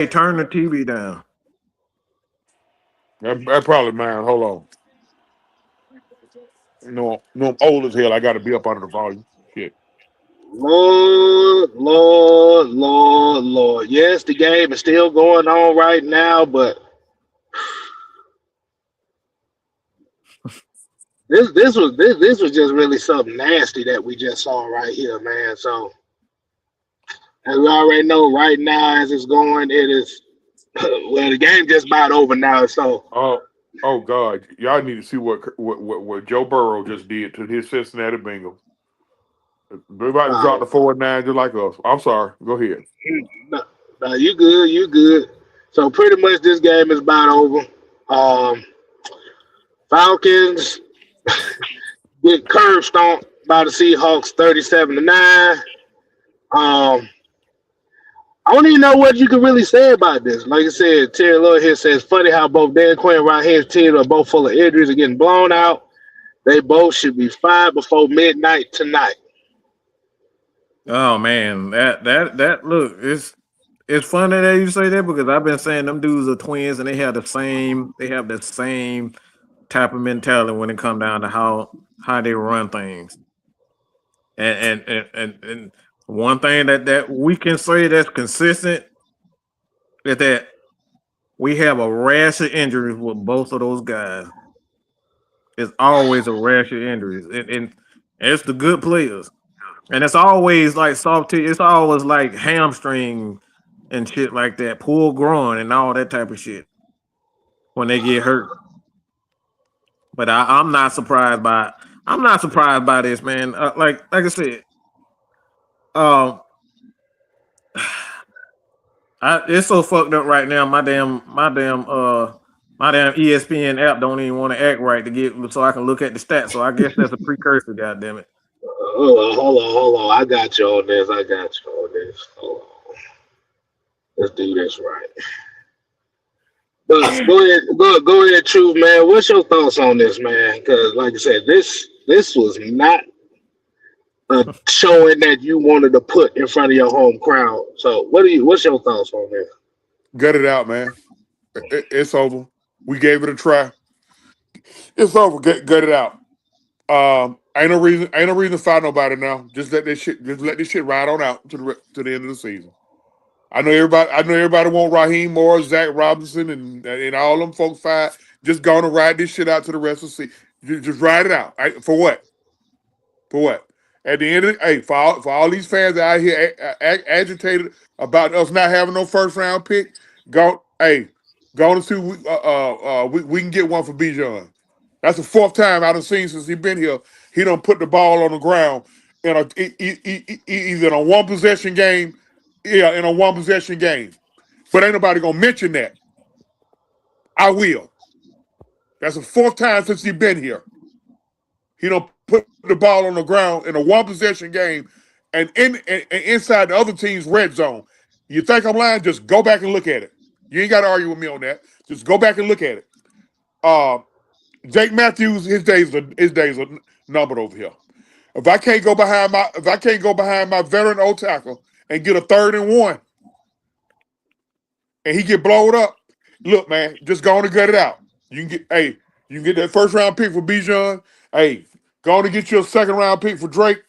Hey, turn the TV down. That probably mine. Hold on. No, I'm old as hell. I got to be up under the volume. Shit. Lord, Lord, Lord, Lord. Yes, the game is still going on right now, but this was just really something nasty that we just saw right here, man. So as we already know, right now as it's going, it is well the game just about over now. So Oh, oh God, y'all need to see what Joe Burrow just did to his Cincinnati Bengals. They're about to uh, drop the 4-9 just like us. I'm sorry. Go ahead. no, no, you good, you good. So pretty much this game is about over. Um, Falcons get curb stomped by the Seahawks 37-9. Um, I don't even know what you can really say about this. Like I said, Terry Lloyd here says funny how both Dan Quinn and Raheem's team are both full of injuries and getting blown out. They both should be fired before midnight tonight. Oh man, that look, it's funny that you say that because I've been saying them dudes are twins and they have the same type of mentality when it come down to how they run things. And one thing that we can say that's consistent is that we have a rash of injuries with both of those guys. It's always a rash of injuries, and it's the good players, and it's always like soft tissue. It's always like hamstring and shit like that, pull groin and all that type of shit when they get hurt. But I'm not surprised by this, man. Like I said, um, it's so fucked up right now. My damn ESPN app don't even want to act right to get so I can look at the stats. So I guess that's a precursor. God damn it. Hold on. I got you on this. I got you on this. Hold on. Let's do this right. But go ahead, Truth, man. What's your thoughts on this, man? Because, like I said, this was not a showing that you wanted to put in front of your home crowd. So, what's your thoughts on this? Gut it out, man. It's over. We gave it a try. It's over. Gut it out. Ain't no reason to fight nobody now. Just let this shit ride on out to the end of the season. I know everybody want Raheem Morris, Zach Robinson, and all them folks fight. Just gonna ride this shit out to the rest of the season. Just ride it out. For what? For what? At the end of the hey, for all these fans out here agitated about us not having no first round pick, go to see we can get one for Bijan. That's the fourth time I done seen since he been here. He done put the ball on the ground in either in a one possession game, yeah, in a one possession game. But ain't nobody gonna mention that. I will. That's the fourth time since he been here. He don't put the ball on the ground in a one possession game and inside the other team's red zone. You think I'm lying? Just go back and look at it. You ain't got to argue with me on that. Just go back and look at it. Uh, Jake Matthews, his days are numbered over here. If I can't go behind my veteran old tackle and get a 3rd and 1, and he get blowed up, look, man, just go on and gut it out. You can get that first round pick for Bijan. Hey, go on and get you a second round pick for Drake.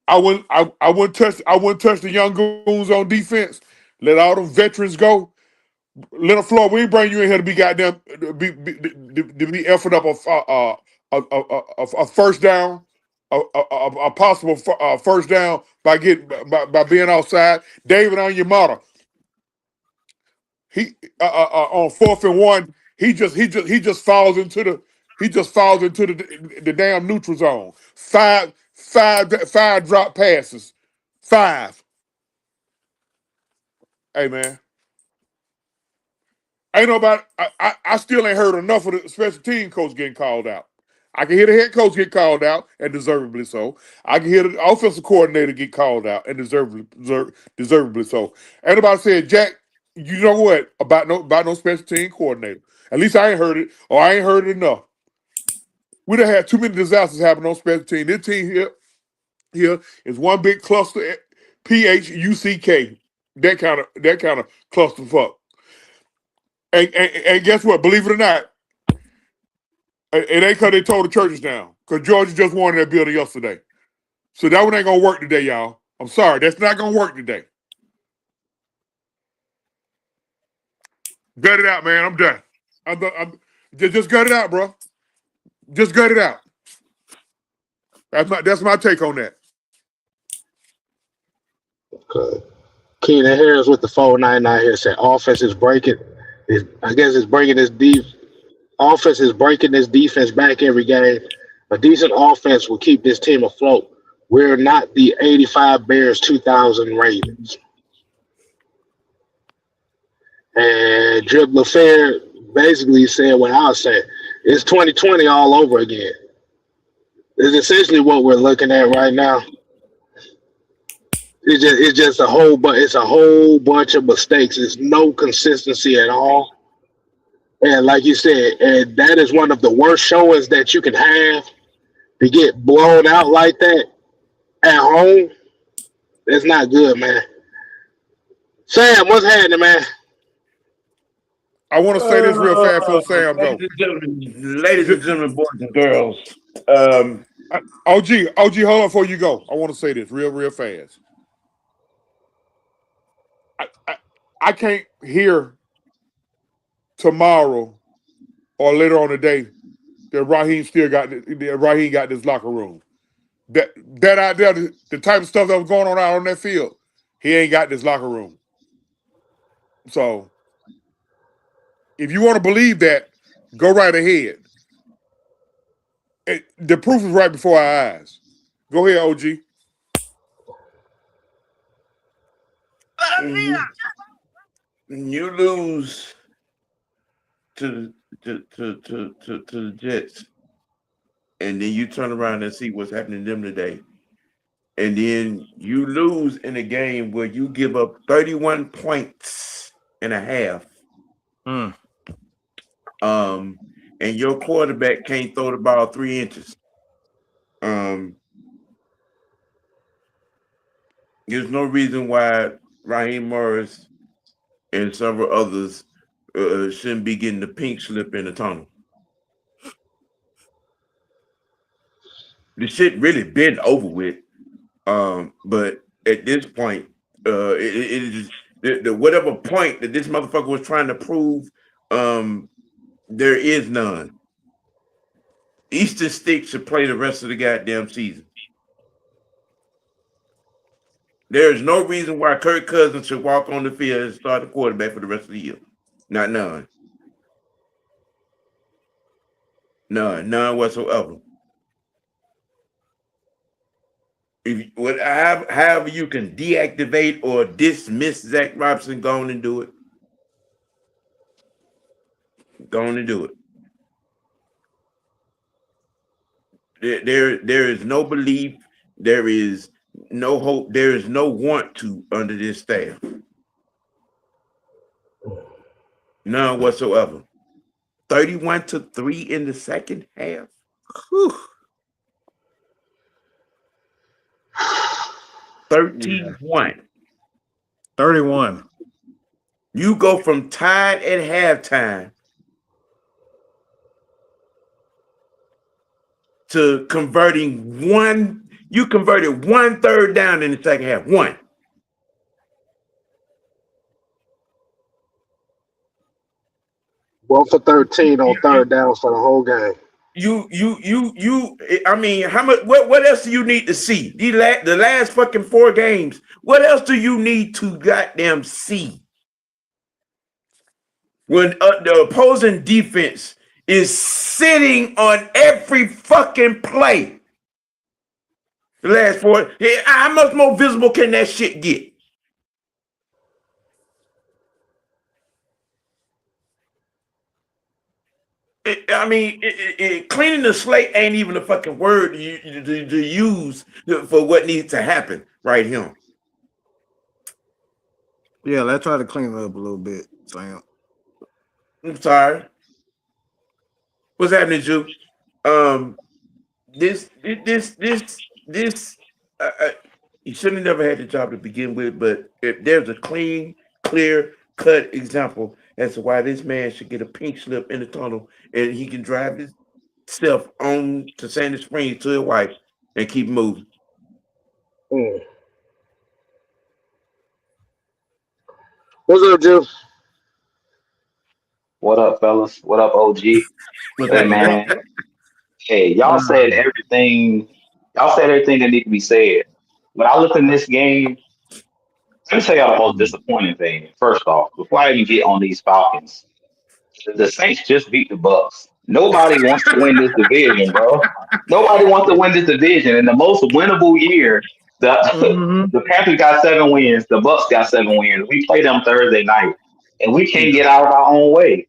I wouldn't touch the young goons on defense. Let all them veterans go. Leonard Floyd, we ain't bring you in here to be goddamn to be effing up a first down, a possible first down by being outside. David Onyemata, he on 4th and 1, he just falls into the damn neutral zone. Five drop passes, 5. Hey man, ain't nobody. I still ain't heard enough of the special team coach getting called out. I can hear the head coach get called out, and deservedly so. I can hear the offensive coordinator get called out, and deservedly so. Everybody said, Jack, you know what about no special team coordinator? At least I ain't heard it, or I ain't heard it enough. We done had too many disasters happen on special team. This team here is one big cluster. PHUCK. that kind of clusterfuck. And guess what? Believe it or not, it ain't because they tore the churches down. Because Georgia just won in that building yesterday. So that one ain't gonna work today, y'all. I'm sorry, that's not gonna work today. Gut it out, man. I'm done. Just gut it out, bro. Just gut it out. That's my take on that. Okay. Keenan Harris with the 499 here said offense is breaking. I guess it's breaking this deep. Offense is breaking this defense back every game. A decent offense will keep this team afloat. We're not the 85 Bears 2000 Ravens. And Drip LaFair basically said what I was saying. It's 2020 all over again. It's essentially what we're looking at right now. It's just a whole bunch of mistakes. It's no consistency at all. And like you said, and that is one of the worst showings that you can have, to get blown out like that at home. It's not good, man. Sam, what's happening, man? I want to say this real fast before Sam go. Ladies and gentlemen, boys and girls. OG, hold on before you go. I want to say this real fast. I can't hear tomorrow or later on today that Raheem got this locker room. That out there, the type of stuff that was going on out on that field, he ain't got this locker room. So if you want to believe that, go right ahead. The proof is right before our eyes. Go ahead, OG. You lose to the Jets, and then you turn around and see what's happening to them today. And then you lose in a game where you give up 31 points and a half. And your quarterback can't throw the ball 3 inches. There's no reason why Raheem Morris and several others shouldn't be getting the pink slip in the tunnel. The shit really been over with. But at this point, it is whatever point that this motherfucker was trying to prove, there is none. Eastern Stick should play the rest of the goddamn season. There is no reason why Kirk Cousins should walk on the field and start the quarterback for the rest of the year. Not none. None whatsoever. However you can deactivate or dismiss Zach Robinson, go on and do it. Go on and do it. There is no belief. There is no hope. There is no want to under this staff. None whatsoever. 31-3 in the second half. Whew. 13-1. 31. You go from tied at halftime to converting one. You converted 1 third down in the second half. One. One for 13 on third down for the whole game. I mean, how much? What else do you need to see? The last fucking 4 games. What else do you need to goddamn see? When the opposing defense is sitting on every fucking play. The last 4. How much more visible can that shit get? Cleaning the slate ain't even a fucking word to use for what needs to happen right here. Yeah, let's try to clean it up a little bit, Sam. I'm sorry. What's happening, Ju? He shouldn't have never had the job to begin with. But if there's a clean, clear cut example as to why this man should get a pink slip in the tunnel and he can drive himself on to Sandy Springs to his wife and keep moving. Mm. What's up, Joe? What up, fellas? What up, OG? But Hey, that man. Hey, y'all said everything. Y'all said everything that need to be said. When I look in this game, let me tell y'all the most disappointing thing. First off, before I even get on these Falcons, the Saints just beat the Bucks. Nobody wants to win this division, bro. Nobody wants to win this division. In the most winnable year, the the Panthers got 7 wins, the Bucks got 7 wins. We played them Thursday night, and we can't get out of our own way.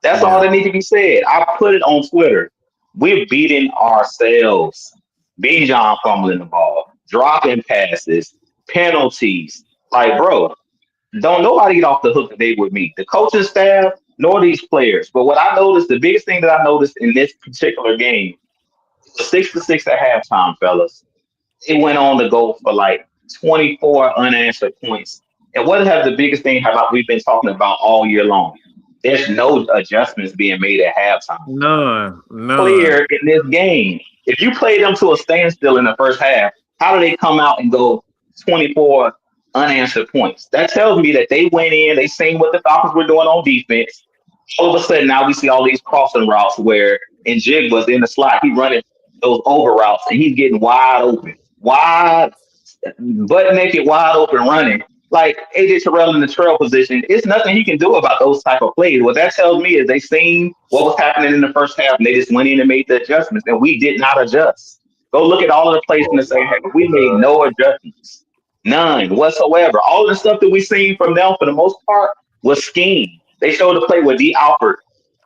That's all that needs to be said. I put it on Twitter. We're beating ourselves. Bijan fumbling the ball, dropping passes, penalties. Like, bro, don't nobody get off the hook today with me. The coaching staff, nor these players. But what I noticed, the biggest thing that I noticed in this particular game, it was 6-6 at halftime, fellas. It went on to go for like 24 unanswered points. And what have the biggest thing about we've been talking about all year long? There's no adjustments being made at halftime. None. Clear in this game. If you play them to a standstill in the first half, how do they come out and go 24 unanswered points? That tells me that they went in, they seen what the Falcons were doing on defense. All of a sudden, now we see all these crossing routes where and Jig was in the slot. He running those over routes and he's getting wide open, butt naked, wide open running. Like AJ Terrell in the trail position, it's nothing he can do about those type of plays. What that tells me is they seen what was happening in the first half and they just went in and made the adjustments, and we did not adjust. Go look at all of the plays in the second half. We made no adjustments, none whatsoever. All of the stuff that we seen from them for the most part was scheme. They showed the play where D. Alford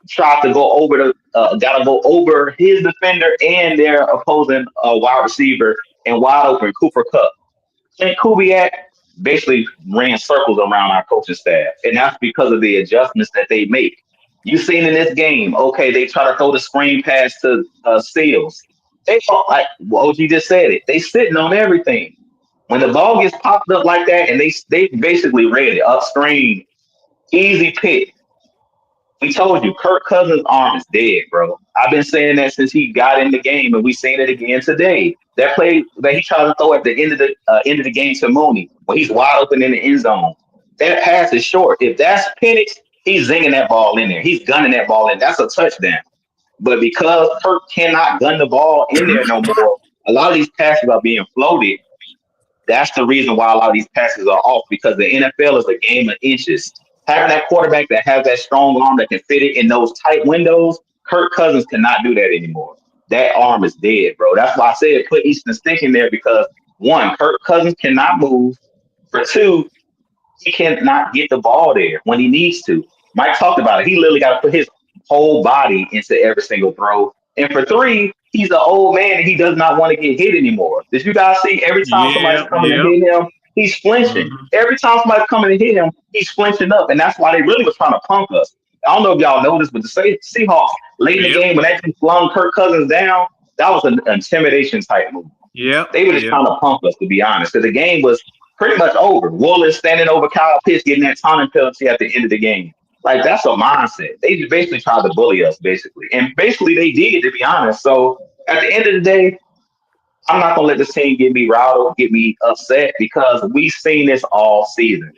tried to go over gotta go over his defender and their opposing wide receiver and wide open Cooper Kupp. And Kubiak basically ran circles around our coaching staff, and that's because of the adjustments that they make. You seen in this game, okay, they try to throw the screen pass to Seals. They like OG just said it. They sitting on everything. When the ball gets popped up like that, and they basically read it upstream, easy pick. We told you, Kirk Cousins' arm is dead, bro. I've been saying that since he got in the game, and we seen it again today. That play that he tried to throw at the end of the game to Mooney, when he's wide open in the end zone, that pass is short. If that's Penix, he's zinging that ball in there. He's gunning that ball in. That's a touchdown. But because Kirk cannot gun the ball in there no more, a lot of these passes are being floated. That's the reason why a lot of these passes are off, because the NFL is a game of inches. Having that quarterback that has that strong arm that can fit it in those tight windows, Kirk Cousins cannot do that anymore. That arm is dead, bro. That's why I said put Easton Stick in there, because 1, Kirk Cousins cannot move. For 2, he cannot get the ball there when he needs to. Mike talked about it. He literally got to put his whole body into every single throw. And for 3, he's an old man and he does not want to get hit anymore. Did you guys see every time somebody's coming to hit him, he's flinching. Every time somebody's coming to hit him, he's flinching up. And that's why they really was trying to punk us. I don't know if y'all noticed, but the Seahawks late in the game, when they flung Kirk Cousins down, that was an intimidation type move. They were just trying to punk us, to be honest, because the game was pretty much over. Woolen standing over Kyle Pitts, getting that taunting penalty at the end of the game. Like, that's a mindset. They just basically tried to bully us, basically. And basically they did, to be honest. So at the end of the day, I'm not going to let this team get me riled or get me upset, because we've seen this all season.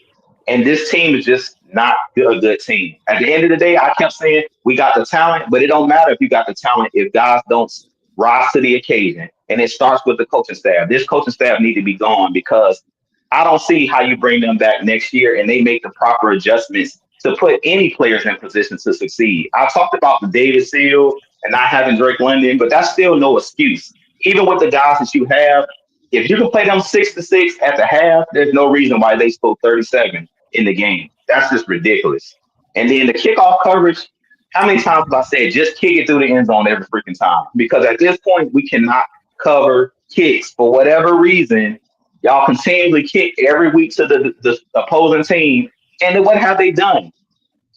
And this team is just not a good team. At the end of the day, I kept saying we got the talent, but it don't matter if you got the talent if guys don't rise to the occasion. And it starts with the coaching staff. This coaching staff need to be gone, because I don't see how you bring them back next year and they make the proper adjustments to put any players in position to succeed. I talked about the David Seal and not having Drake London, but that's still no excuse. Even with the guys that you have, if you can play them 6-6 at the half, there's no reason why they scored 37 in the game. That's just ridiculous. And then the kickoff coverage, how many times have I said just kick it through the end zone every freaking time? Because at this point, we cannot cover kicks. For whatever reason, y'all continually kick every week to the opposing team. And then what have they done?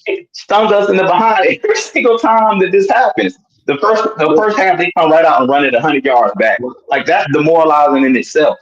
It stung us in the behind every single time that this happens. The first half, they come right out and run it 100 yards back. Like, that's demoralizing in itself.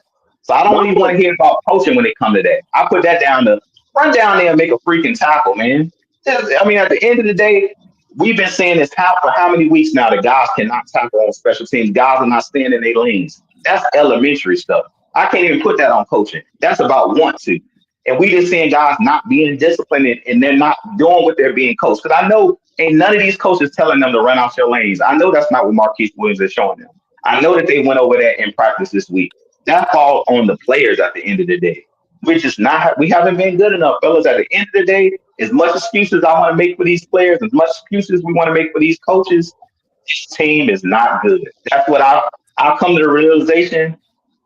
So I don't really want to hear about coaching when it comes to that. I put that down to run down there and make a freaking tackle, man. I mean, at the end of the day, we've been saying this for how many weeks now that guys cannot tackle on special teams. Guys are not staying in their lanes. That's elementary stuff. I can't even put that on coaching. That's about want to. And we just seeing guys not being disciplined and they're not doing what they're being coached. Because I know ain't none of these coaches telling them to run out your lanes. I know that's not what Marquise Williams is showing them. I know that they went over that in practice this week. That falls on the players at the end of the day. We haven't been good enough, fellas. At the end of the day, as much excuses I want to make for these players, as much excuses we want to make for these coaches, this team is not good. That's what I've come to the realization.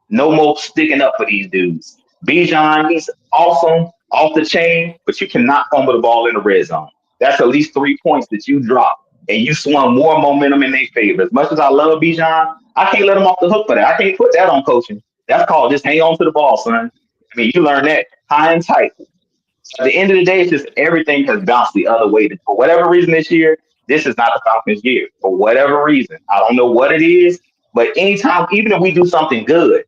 No more sticking up for these dudes. Bijan, he's awesome, off the chain, but you cannot fumble the ball in the red zone. That's at least 3 points that you dropped, and you swung more momentum in their favor. As much as I love Bijan, I can't let him off the hook for that. I can't put that on coaching. That's called just hang on to the ball, son. I mean, you learn that high and tight. At the end of the day, it's just everything has bounced the other way. For whatever reason this year, this is not the Falcons' year. For whatever reason. I don't know what it is, but anytime, even if we do something good,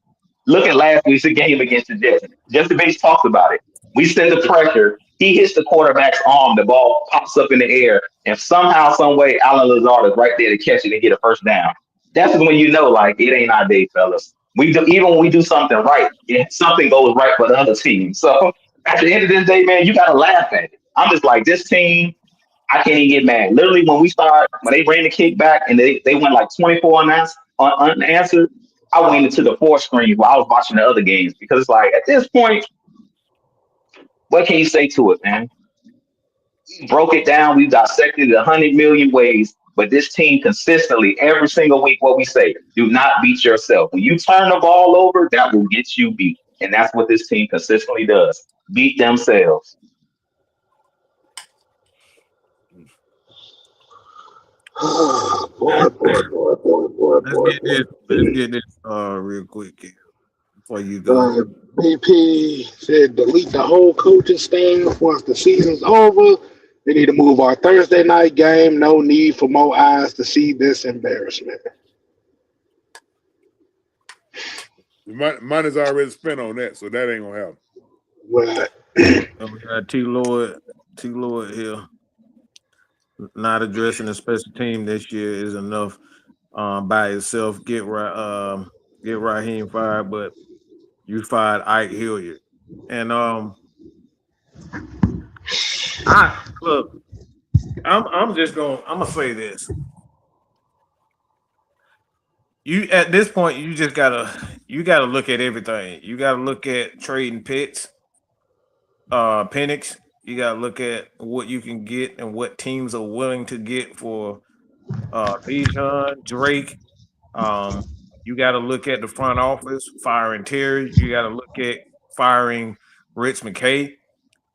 look at last week's game against the Jets. Justin Bates talks about it. We send the pressure. He hits the quarterback's arm. The ball pops up in the air. And somehow, some way, Alan Lazard is right there to catch it and get a first down. That's when you know, like, it ain't our day, fellas. Even when we do something right, something goes right for the other team. So at the end of this day, man, you got to laugh at it. I'm just like, this team, I can't even get mad. Literally, when they ran the kick back and they went like 24 unanswered, I went into the fourth screen while I was watching the other games because it's like, at this point, what can you say to it, man? We broke it down. We dissected it 100 million ways. But this team consistently, every single week, what we say, do not beat yourself. When you turn the ball over, that will get you beat. And that's what this team consistently does. Beat themselves. boy. Let's get this real quick here before you go. BP said delete the whole coaching staff once the season's over. We need to move our Thursday night game. No need for more eyes to see this embarrassment. Money's already spent on that, so that ain't gonna happen. Well, We got T. Lloyd here. Not addressing the special team this year is enough by itself. Get Raheem fired, but you fired Ike Hilliard. And I'm gonna say this. You at this point, you gotta look at everything. You gotta look at trading Penix. You gotta look at what you can get and what teams are willing to get for Bijan, Drake. You gotta look at the front office firing Terry. You gotta look at firing Rich McKay.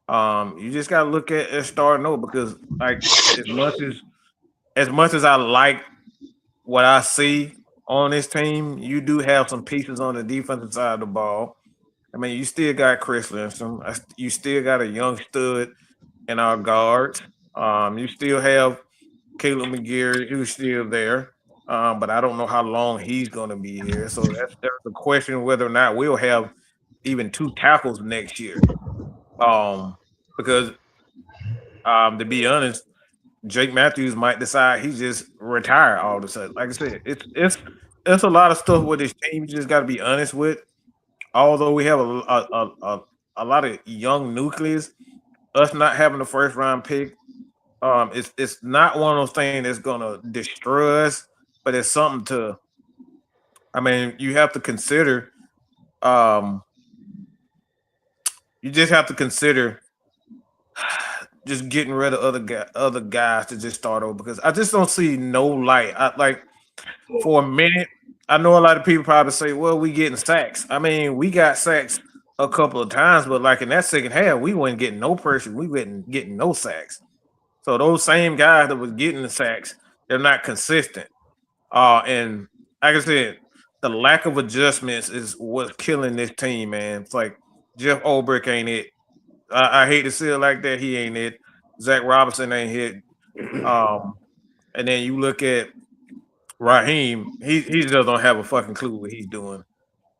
You just gotta look at starting over because like as much as I like what I see on this team, you do have some pieces on the defensive side of the ball. I mean, you still got Chris Lindstrom. You still got a young stud in our guards. You still have Caleb McGarry, who's still there. But I don't know how long he's going to be here. So there's a question whether or not we'll have even 2 tackles next year. Because to be honest, Jake Matthews might decide he's just retired all of a sudden. Like I said, it's a lot of stuff with this team. You just got to be honest with. Although we have a lot of young nucleus, us not having the first round pick, it's not one of those things that's gonna destroy us, but it's something to. I mean, you have to consider. You just have to consider just getting rid of other guys to just start over because I just don't see no light. For a minute, I know a lot of people probably say, "Well, we getting sacks." I mean, we got sacks a couple of times, but like in that second half, we weren't getting no pressure. We weren't getting no sacks. So those same guys that was getting the sacks, they're not consistent. And like I said, the lack of adjustments is what's killing this team, man. It's like Jeff Ulbrich ain't it. I hate to say it like that. He ain't it. Zach Robinson ain't hit. And then you look at Raheem. He just don't have a fucking clue what he's doing.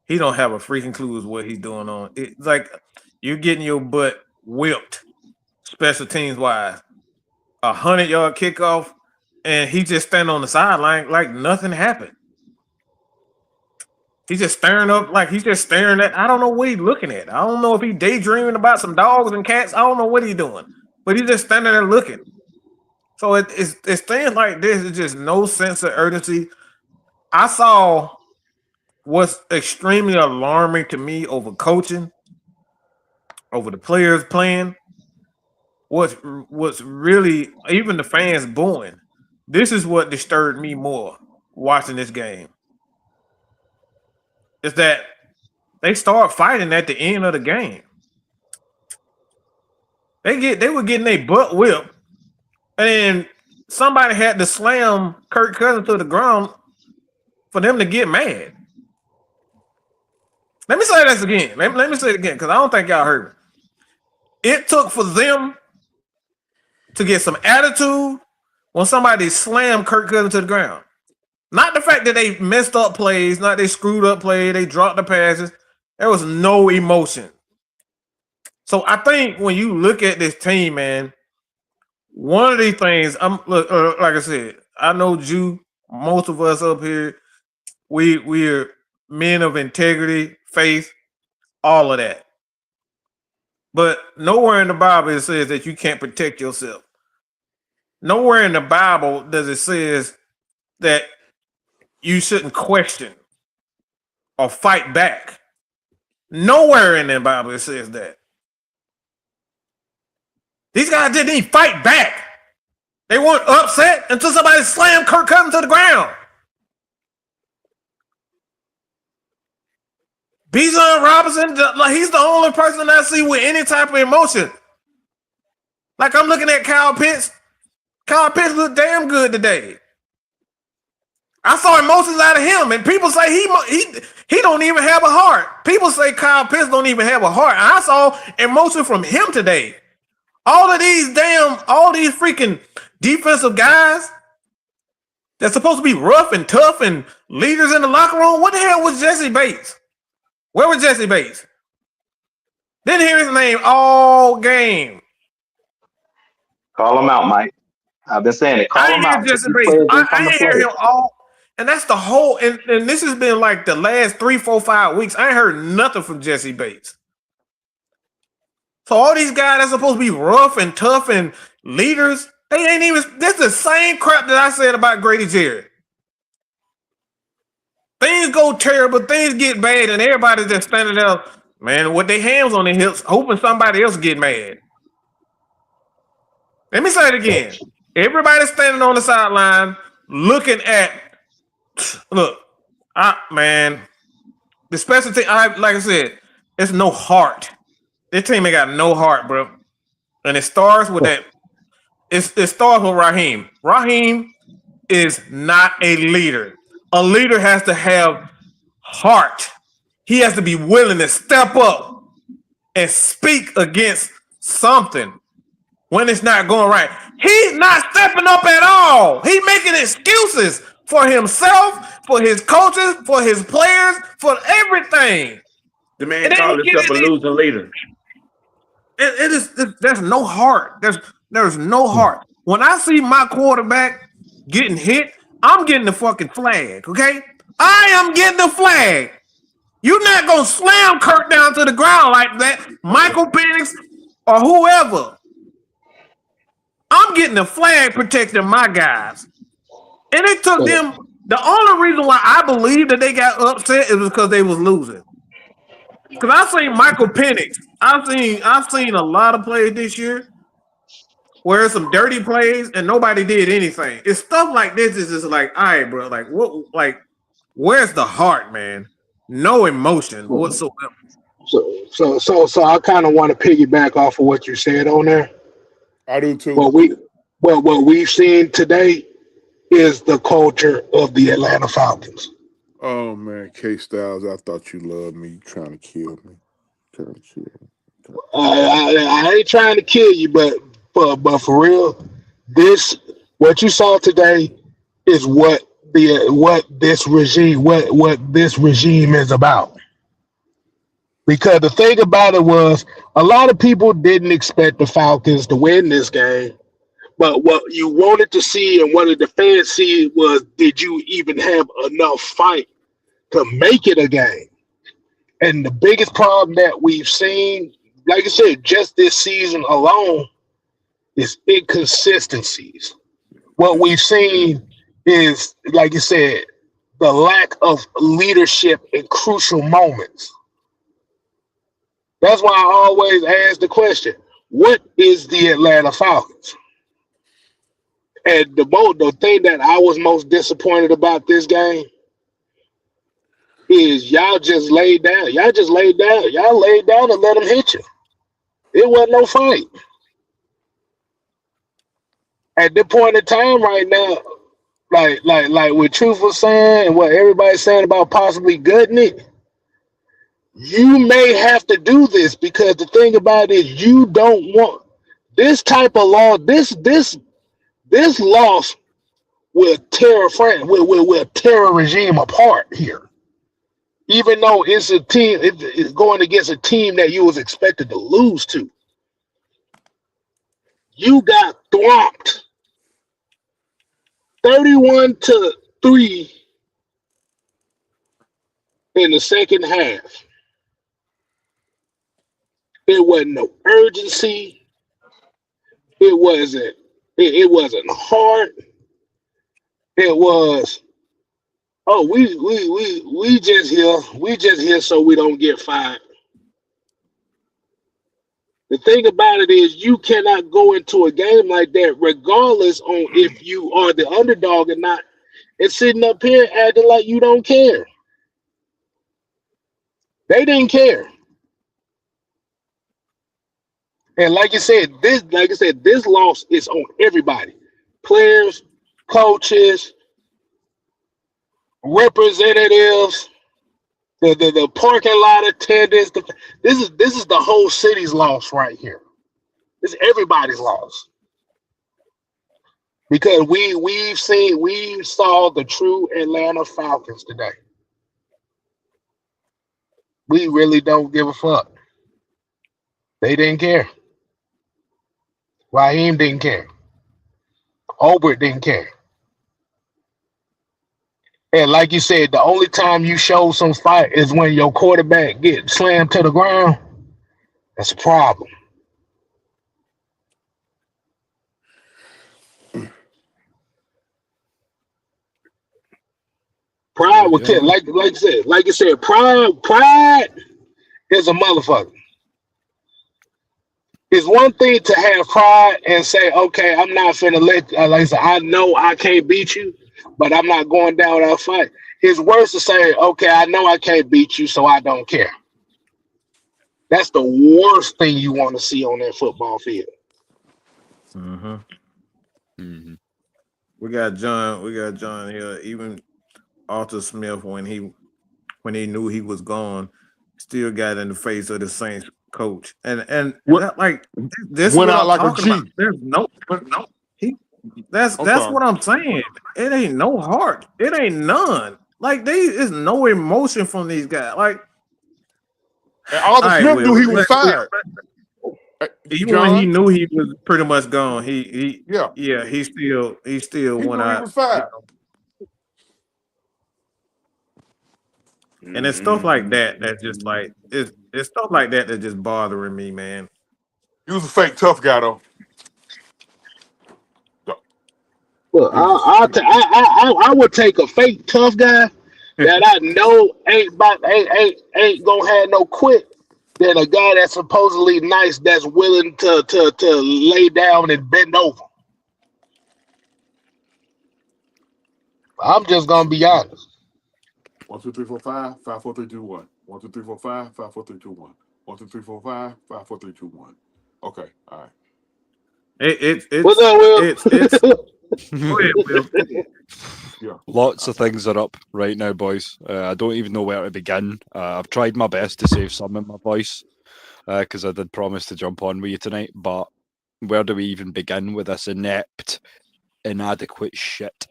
he don't have a freaking clue is what he's doing on. It's like you're getting your butt whipped, special teams wise. 100-yard kickoff, and he just standing on the sideline like nothing happened. He's just staring up, like he's just staring at. I don't know what he's looking at. I don't know if he's daydreaming about some dogs and cats. I don't know what he's doing, but he's just standing there looking. So it's things like this. It's just no sense of urgency. I saw what's extremely alarming to me over coaching, over the players playing. What's really, even the fans booing. This is what disturbed me more watching this game. Is that they start fighting at the end of the game. They were getting their butt whipped, and then somebody had to slam Kirk Cousins to the ground for them to get mad. Let me say this again. Let me say it again, because I don't think y'all heard me. It took for them to get some attitude when somebody slammed Kirk Cousins to the ground. Not the fact that they messed up plays, not they screwed up plays, they dropped the passes. There was no emotion. So I think when you look at this team, man, one of these things, like I said, I know Jew, most of us up here, we're men of integrity, faith, all of that. But nowhere in the Bible it says that you can't protect yourself. Nowhere in the Bible does it says that you shouldn't question or fight back. Nowhere in the Bible it says that. These guys didn't even fight back. They weren't upset until somebody slammed Kirk Cousins to the ground. Bijan Robinson, he's the only person I see with any type of emotion. Like I'm looking at Kyle Pitts. Kyle Pitts looked damn good today. I saw emotions out of him, and people say he don't even have a heart. People say Kyle Pitts don't even have a heart. And I saw emotion from him today. All these freaking defensive guys that's supposed to be rough and tough and leaders in the locker room. What the hell was Jesse Bates? Where was Jesse Bates? Didn't hear his name all game. Call him out, Mike. I've been saying it. Call him out. Jesse Bates. I didn't hear him all. And that's the whole, and this has been like the last 3, 4, 5 weeks. I ain't heard nothing from Jesse Bates. So all these guys that's supposed to be rough and tough and leaders, they ain't even, this is the same crap that I said about Grady Jarrett. Things go terrible, things get bad, and everybody just standing there, man, with their hands on their hips, hoping somebody else get mad. Let me say it again. Everybody's standing on the sideline looking at, look, man, the special team, like I said, it's no heart. This team ain't got no heart, bro. And it starts with that. It starts with Raheem. Raheem is not a leader. A leader has to have heart. He has to be willing to step up and speak against something when it's not going right. He's not stepping up at all. He's making excuses for himself, for his coaches, for his players, for everything. The man called himself a losing leader. There's no heart. There's no heart. When I see my quarterback getting hit, I'm getting the fucking flag, okay? I am getting the flag. You're not going to slam Kirk down to the ground like that, Michael Penix or whoever. I'm getting the flag protecting my guys. And it took them, the only reason why I believe that they got upset is because they was losing. Because I've seen Michael Penix. I've seen a lot of plays this year where it's some dirty plays and nobody did anything. It's stuff like this is just like, all right, bro, like what, like where's the heart, man? No emotion whatsoever. So I kind of want to piggyback off of what you said on there. I do too. What we've seen today is the culture of the Atlanta Falcons. Oh man, K Styles, I thought you loved me. You trying to kill me. I ain't trying to kill you, but for real, what you saw today is what this regime is about. Because the thing about it was, a lot of people didn't expect the Falcons to win this game. But what you wanted to see and what the fans see was, did you even have enough fight to make it a game? And the biggest problem that we've seen, like I said, just this season alone, is inconsistencies. What we've seen is, like you said, the lack of leadership in crucial moments. That's why I always ask the question, what is the Atlanta Falcons? And the thing that I was most disappointed about this game is y'all just laid down. Y'all just laid down. Y'all laid down and let them hit you. It wasn't no fight. At this point in time right now, like what Truth was saying and what everybody's saying about possibly gutting it, you may have to do this because the thing about it is you don't want this type of law. This loss will tear will tear a regime apart here. Even though it's a team, it's going against a team that you was expected to lose to. You got thwomped 31-3 in the second half. It wasn't no urgency. It wasn't hard. It was, oh, we just here so we don't get fired. The thing about it is you cannot go into a game like that regardless on if you are the underdog or not and sitting up here acting like you don't care. They didn't care. And like I said, this loss is on everybody. Players, coaches, representatives, the parking lot attendants. This is the whole city's loss right here. This is everybody's loss. Because we saw the true Atlanta Falcons today. We really don't give a fuck. They didn't care. Raheem didn't care. Obert didn't care. And like you said, the only time you show some fight is when your quarterback gets slammed to the ground. That's a problem. Pride will kill. Like I said, pride is a motherfucker. It's one thing to have pride and say, okay, I'm not finna let, like I said, I know I can't beat you, but I'm not going down without a fight. It's worse to say, okay, I know I can't beat you, so I don't care. That's the worst thing you want to see on that football field. Mm-hmm. Mm-hmm. We got John here. Even Arthur Smith, when he knew he was gone, still got in the face of the Saints coach. And that, like, this went what out I'm like talking a G. about. There's no that's what I'm saying. It ain't no heart. It ain't none. Like, there's no emotion from these guys. Like, and Arthur Smith knew he was fired. Even when he knew he was pretty much gone, he still he went knew out. he was fired. And it's stuff like that that's just like it's stuff like that that's just bothering me, man. He was a fake tough guy though. Well, I would take a fake tough guy that I know ain't gonna have no quit than a guy that's supposedly nice that's willing to lay down and bend over. I'm just gonna be honest. 1, 2, 3, 4, 5, 5, 4, 3, 2, 1. 1, 2, 3, 4, 5, 5, 4, 3, 2, 1. 1, 2, 3, 4, 5, 5, 4, 3, 2, 1. Okay, all right. What's up, Will? It's go ahead, Will. Yeah. Lots of things are up right now, boys. I don't even know where to begin. I've tried my best to save some in my voice because I did promise to jump on with you tonight. But where do we even begin with this inept, inadequate shit?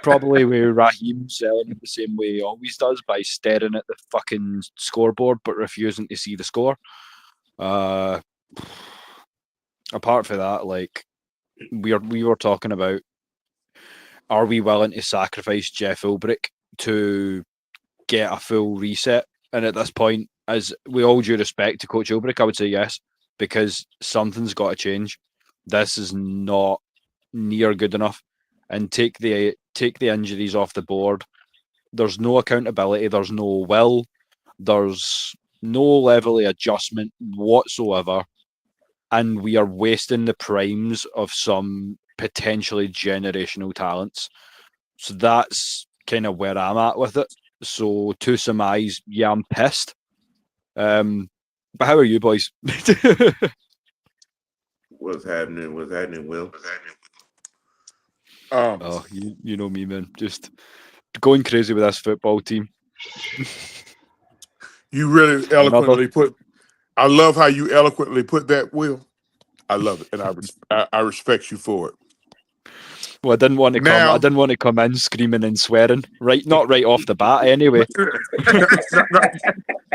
Probably with Raheem selling it the same way he always does by staring at the fucking scoreboard but refusing to see the score. Apart from that, like we were talking about, are we willing to sacrifice Jeff Ulbrich to get a full reset? And at this point, as we all due respect to Coach Ulbrich, I would say yes, because something's got to change. This is not near good enough. And take the injuries off the board. There's no accountability. There's no will. There's no level of adjustment whatsoever. And we are wasting the primes of some potentially generational talents. So that's kind of where I'm at with it. So to surmise, yeah, I'm pissed. But how are you boys? What's happening? What's happening, Will? Oh, you know me, man. Just going crazy with this football team. You really eloquently put. I love how you eloquently put that, Will. I love it, and I respect you for it. Well, I didn't want to come in screaming and swearing. Not right off the bat, anyway.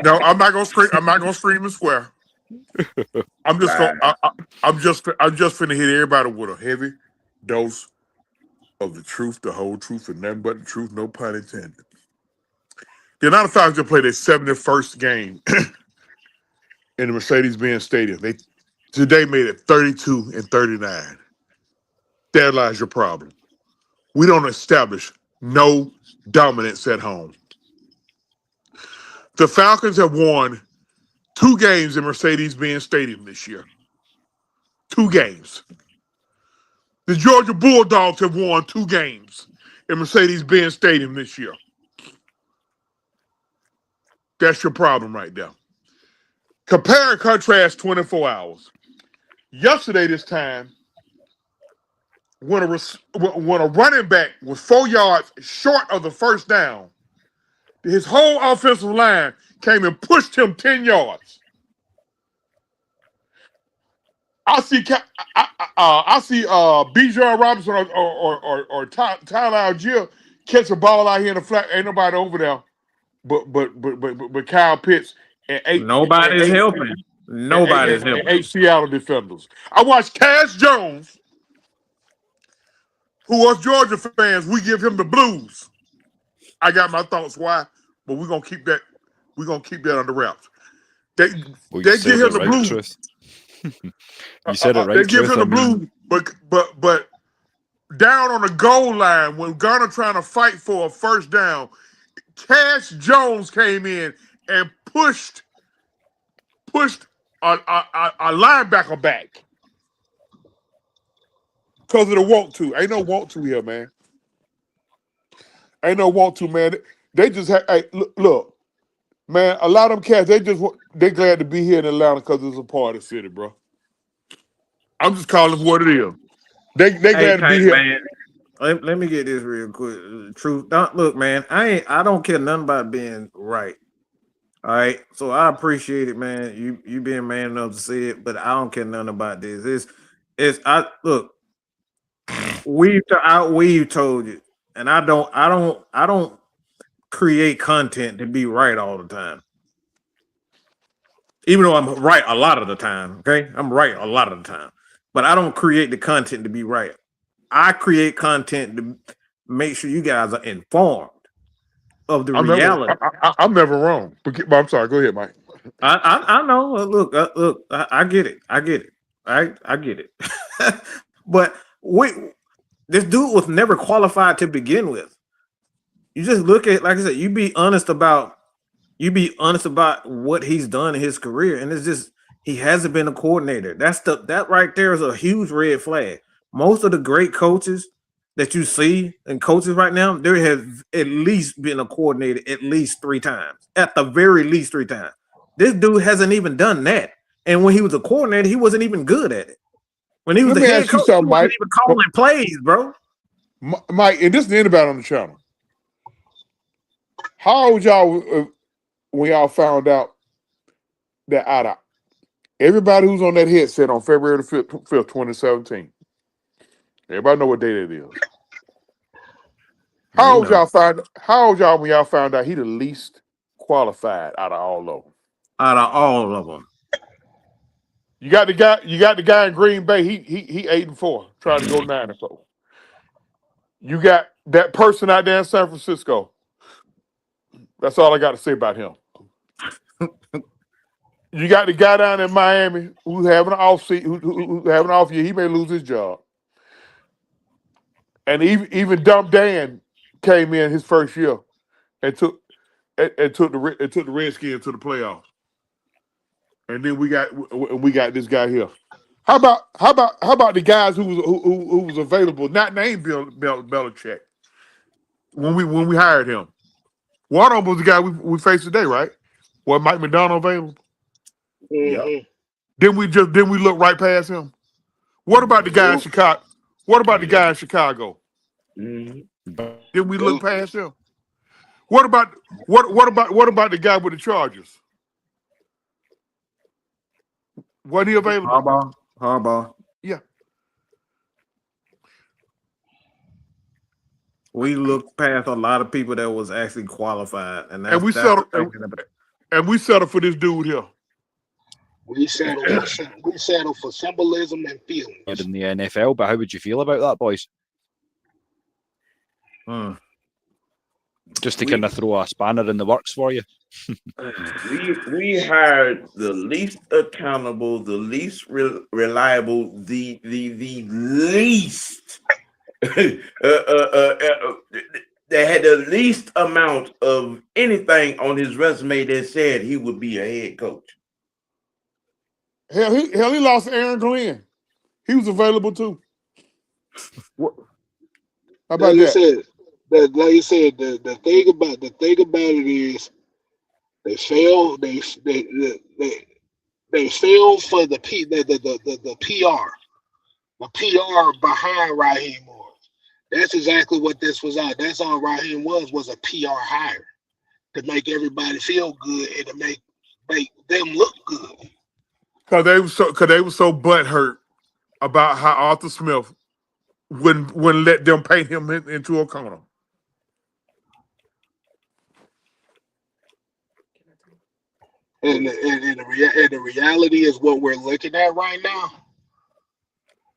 No, I'm not gonna scream. I'm not gonna scream and swear. I'm just finna hit everybody with a heavy dose of the truth, the whole truth, and nothing but the truth. No pun intended. The Atlanta Falcons just played their 71st game in the Mercedes-Benz Stadium. They today made it 32-39. There lies your problem. We don't establish no dominance at home. The Falcons have won 2 games in Mercedes-Benz Stadium this year. 2 games. The Georgia Bulldogs have won 2 games in Mercedes-Benz Stadium this year. That's your problem right there. Compare and contrast 24 hours. Yesterday this time, when a running back was 4 yards short of the first down, his whole offensive line came and pushed him 10 yards. I see Bijan Robinson or Tyler Algier catch a ball out here in the flat. Ain't nobody over there, but Kyle Pitts and Nobody's helping. Nobody's helping. 8 Seattle defenders. I watched Cash Jones, who us Georgia fans, we give him the blues. I got my thoughts why, but we're gonna keep that. We're gonna keep that under wraps. They give him the blues. You said it right. They give him the blues, but down on the goal line when Gunner trying to fight for a first down, Cash Jones came in and pushed a linebacker back because of the want to. Ain't no want to here, man. Ain't no want to, man. They just have. Hey, look, man. A lot of them cats, they glad to be here in Atlanta because it's a party city, bro. I'm just calling it what it is. They glad to be here. Man. Let me get this real quick. Truth. Look, man. I don't care nothing about being right. All right. So I appreciate it, man. You being man enough to say it, but I don't care nothing about this. We've told you, and I don't create content to be right all the time. Even though I'm right a lot of the time, okay? I'm right a lot of the time. But I don't create the content to be right. I create content to make sure you guys are informed of the reality. I'm never wrong. But I'm sorry. Go ahead, Mike. I know. Look. I get it. I get it. But this dude was never qualified to begin with. You just look at, like I said, you be honest about what he's done in his career, and it's just he hasn't been a coordinator. That right there is a huge red flag. Most of the great coaches that you see and coaches right now, there has at least been a coordinator at least 3 times, at the very least 3 times. This dude hasn't even done that, and when he was a coordinator, he wasn't even good at it. When he was the head coach, he wasn't even calling plays, bro. Mike, and this is anybody on the channel. How old y'all when y'all found out that out of everybody who's on that headset on February the 5th, 2017? Everybody know what day that is. We How old know. y'all when y'all found out he the least qualified out of all of them? Out of all of them, You got the guy in Green Bay. He 8-4, trying to go 9-4. You got that person out there in San Francisco. That's all I got to say about him. You got the guy down in Miami who's having an off season, who's having an off year. He may lose his job. And even Dumb Dan came in his first year and took the Redskins to the playoffs. And then we got this guy here. How about the guys who was available, not named Belichick, when we hired him? One of them was the guy we faced today, right? Was Mike McDonald available? Mhm. Then we look right past him. What about the guy in Chicago? What about the guy in Chicago? Mhm. Did we look past him? What about the guy with the Chargers? Was he available? Harbaugh. Yeah. We looked past a lot of people that was actually qualified, and And we that's the settled thing. and we settled for this dude here. We settle for symbolism and feelings. In the NFL, but how would you feel about that, boys? Just to kind of throw a spanner in the works for you. We hired the least accountable, the least reliable, the least that had the least amount of anything on his resume that said he would be a head coach. Hell, he lost Aaron Glenn. He was available too. What? How about Like you that? said, the thing about it is they fail. They fail for the PR. The PR behind Raheem Morris. That's exactly what this was out. That's all Raheem was a PR hire to make everybody feel good and to make them look good. Because they were so butthurt about how Arthur Smith wouldn't let them paint him into a corner. And the reality is what we're looking at right now.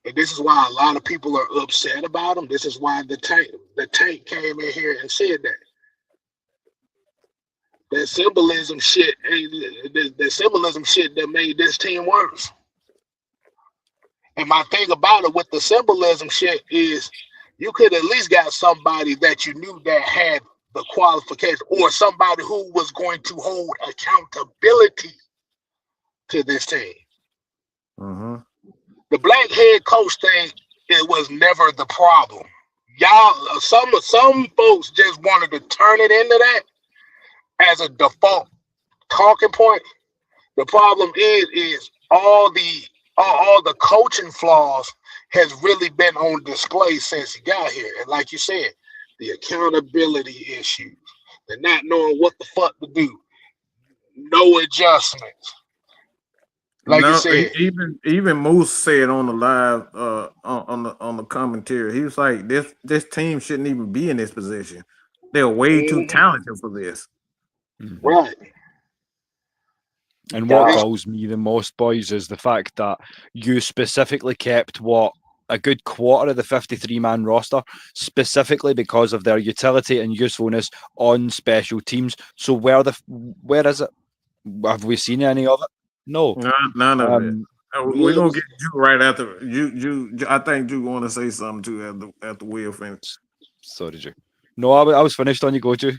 And this is why a lot of people are upset about him. This is why the tank came in here and said that. That symbolism shit, the symbolism shit that made this team worse. And my thing about it with the symbolism shit is you could at least got somebody that you knew that had the qualification or somebody who was going to hold accountability to this team. Mm-hmm. The black head coach thing, it was never the problem. Y'all, some folks just wanted to turn it into that as a default talking point. The problem is all the coaching flaws has really been on display since he got here. And like you said, the accountability issues, the not knowing what the fuck to do, no adjustments. Like you said, even Moose said on the live on the commentary, he was like, this team shouldn't even be in this position. They're way too talented for this. Mm-hmm. right. And what galls me the most, boys, is the fact that you specifically kept a good quarter of the 53-man roster, specifically because of their utility and usefulness on special teams. So where is it? Have we seen any of it? No, none of it. We're gonna get you right after you. I think you want to say something too after Will finish. Sorry, Drew. No, I was finished on you. Go to.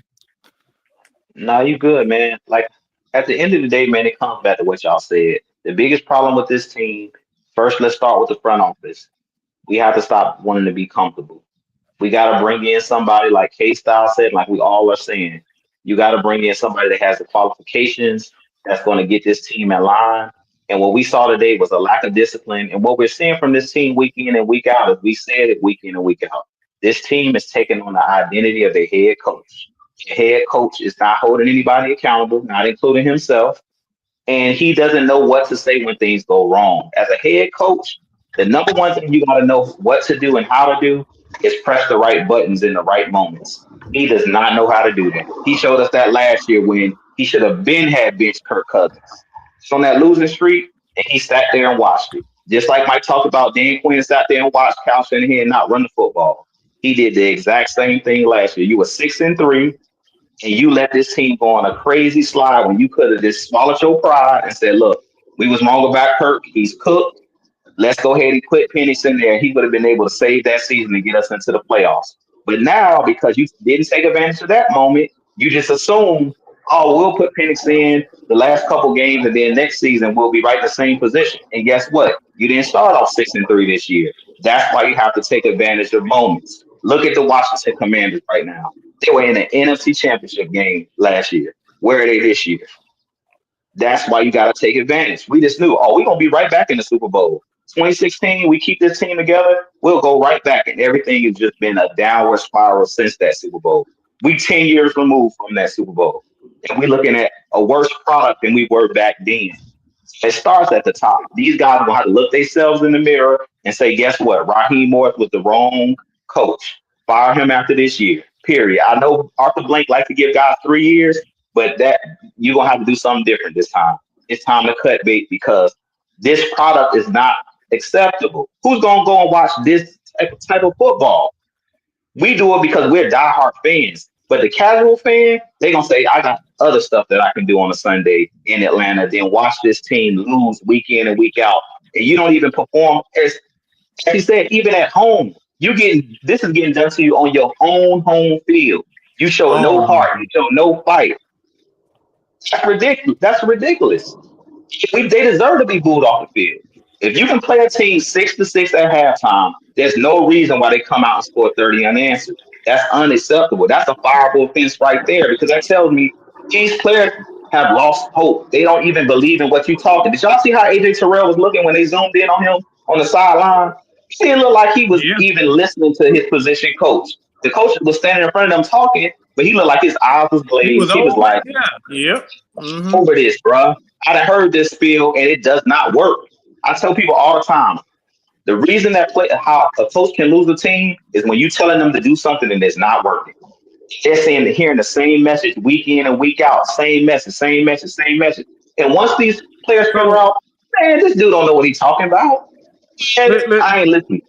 No, you good, man. Like at the end of the day, man, it comes back to what y'all said. The biggest problem with this team, first, let's start with the front office. We have to stop wanting to be comfortable. We got to bring in somebody like K-Style said, like we all are saying. You got to bring in somebody that has the qualifications that's going to get this team in line. And what we saw today was a lack of discipline. And what we're seeing from this team week in and week out, as we said it week in and week out, this team is taking on the identity of the head coach. The head coach is not holding anybody accountable, not including himself. And he doesn't know what to say when things go wrong. As a head coach, the number one thing you got to know what to do and how to do is press the right buttons in the right moments. He does not know how to do that. He showed us that last year when he should have been had bench Kirk Cousins. He's on that losing streak, and he sat there and watched it. Just like Mike talked about, Dan Quinn sat there and watched Kyle Shanahan not run the football. He did the exact same thing last year. You were 6-3, and you let this team go on a crazy slide when you could have just swallowed your pride and said, "Look, we was wrong about Kirk. He's cooked. Let's go ahead and put Penix in there." He would have been able to save that season and get us into the playoffs. But now, because you didn't take advantage of that moment, you just assume, oh, we'll put Penix in the last couple games, and then next season we'll be right in the same position. And guess what? You didn't start off 6-3 this year. That's why you have to take advantage of moments. Look at the Washington Commanders right now. They were in the NFC Championship game last year. Where are they this year? That's why you got to take advantage. We just knew, oh, we're going to be right back in the Super Bowl. 2016, we keep this team together, we'll go right back. And everything has just been a downward spiral since that Super Bowl. We 10 years removed from that Super Bowl. And we're looking at a worse product than we were back then. It starts at the top. These guys will have to look themselves in the mirror and say, guess what? Raheem Morris was the wrong coach. Fire him after this year, period. I know Arthur Blank likes to give guys 3 years, but that you're going to have to do something different this time. It's time to cut bait because this product is not acceptable. Who's going to go and watch this type of football? We do it because we're diehard fans. But the casual fan, they're going to say, I got other stuff that I can do on a Sunday in Atlanta, then watch this team lose week in and week out. And you don't even perform, as he said, even at home. This is getting done to you on your own home field. You show no heart. You show no fight. That's ridiculous. That's ridiculous. They deserve to be booed off the field. If you can play a team 6-6 at halftime, there's no reason why they come out and score 30 unanswered. That's unacceptable. That's a fireable offense right there because that tells me these players have lost hope. They don't even believe in what you're talking. Did y'all see how AJ Terrell was looking when they zoomed in on him on the sideline? He didn't look like he was even listening to his position coach. The coach was standing in front of them talking, but he looked like his eyes was glazed. He was like, over this, bro. I done heard this spiel, and it does not work. I tell people all the time, the reason that how a coach can lose a team is when you telling them to do something and it's not working. They're hearing the same message week in and week out, same message, same message, same message. And once these players figure out, man, this dude don't know what he's talking about, I ain't listening.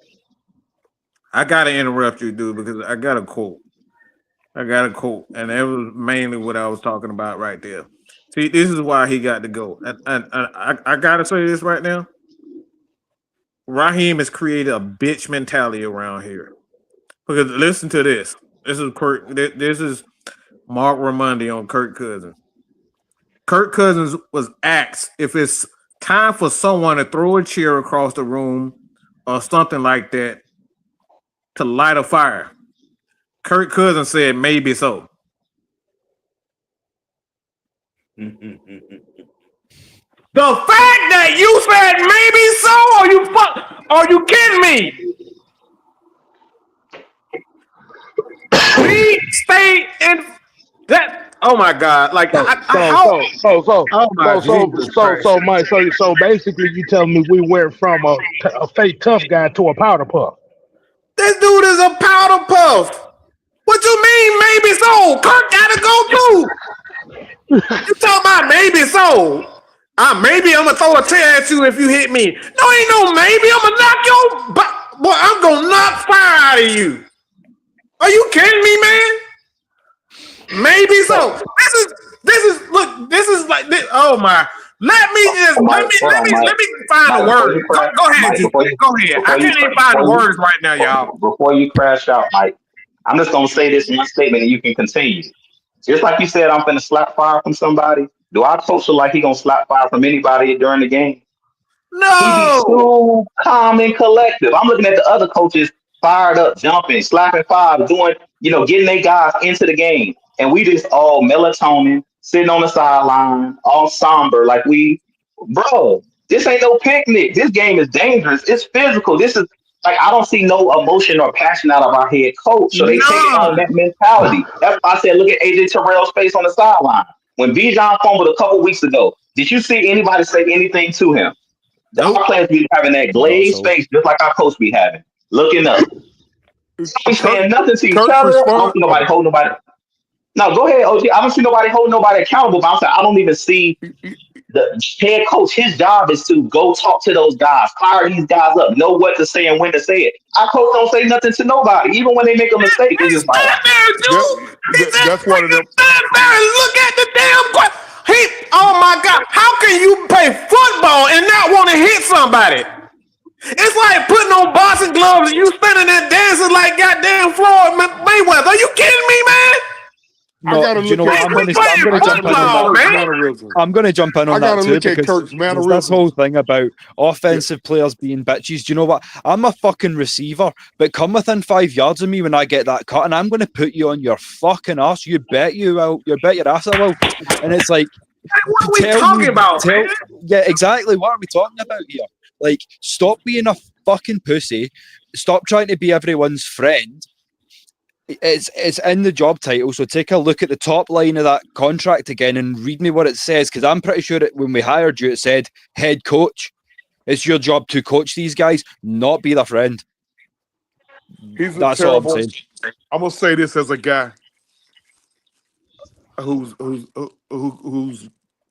I gotta interrupt you, dude, because I got a quote. And that was mainly what I was talking about right there. See, this is why he got to go. And I gotta say this right now. Raheem has created a bitch mentality around here. Because listen to this. This is Mark Raimondi on Kirk Cousins. Kirk Cousins was asked if it's time for someone to throw a chair across the room or something like that to light a fire. Kirk Cousins said maybe so. The fact that you said maybe so, are you kidding me? We stay in that. Oh my God! Like So, Mike. So basically, you tell me we went from a fake tough guy to a powder puff. This dude is a powder puff. What you mean maybe so? Kirk gotta go too. You talking about maybe so? Maybe I'm gonna throw a chair at you if you hit me. No, ain't no maybe. I'm gonna knock your boy. I'm gonna knock fire out of you. Are you kidding me, man? Maybe so. This is like this. Oh my. Let me find the words. Go ahead, Mike, go ahead. I can't even find the words right now, y'all. Before you crash out, Mike, I'm just gonna say this one statement and you can continue. Just like you said, I'm gonna slap fire from somebody. Do our coach look like he gonna slap fire from anybody during the game? No. He be so calm and collective. I'm looking at the other coaches fired up, jumping, slapping fire, doing, getting their guys into the game. And we just all melatonin, sitting on the sideline, all somber, like bro, this ain't no picnic. This game is dangerous. It's physical. This is like, I don't see no emotion or passion out of our head coach. So they take it on that mentality. That's why I said, look at AJ Terrell's face on the sideline. When Bijan fumbled a couple weeks ago, did you see anybody say anything to him? Our players be having that glazed face, just like our coach be having, looking up. We saying nothing to each Kirk's other. I don't response. see nobody hold nobody. No, go ahead, OG. I don't see nobody hold nobody accountable. But I'm saying I don't even see the head coach. His job is to go talk to those guys, fire these guys up, know what to say and when to say it. Our coach don't say nothing to nobody, even when they make a mistake. It's just like, That's one of them. Look at the damn oh my God, how can you play football and not want to hit somebody? It's like putting on boxing gloves and you standing there dancing like goddamn Floyd Mayweather. Are you kidding me, man? I gotta do you know look what? at- I'm going to I jump gotta in look at on Kirk's that. mannerisms. I'm going to jump in I on gotta that too look at because Kirk's there's mannerisms. this whole thing about offensive players being bitches. Do you know what? I'm a fucking receiver, but come within 5 yards of me when I get that cut, and I'm going to put you on your fucking ass. You bet you will. You bet your ass I will. And it's like, what are we talking about, man? Yeah, exactly. What are we talking about here? Like, stop being a fucking pussy. Stop trying to be everyone's friend. It's in the job title, so take a look at the top line of that contract again and read me what it says, because I'm pretty sure when we hired you, it said head coach. It's your job to coach these guys, not be their friend. That's all I'm saying. I'm gonna say this as a guy who's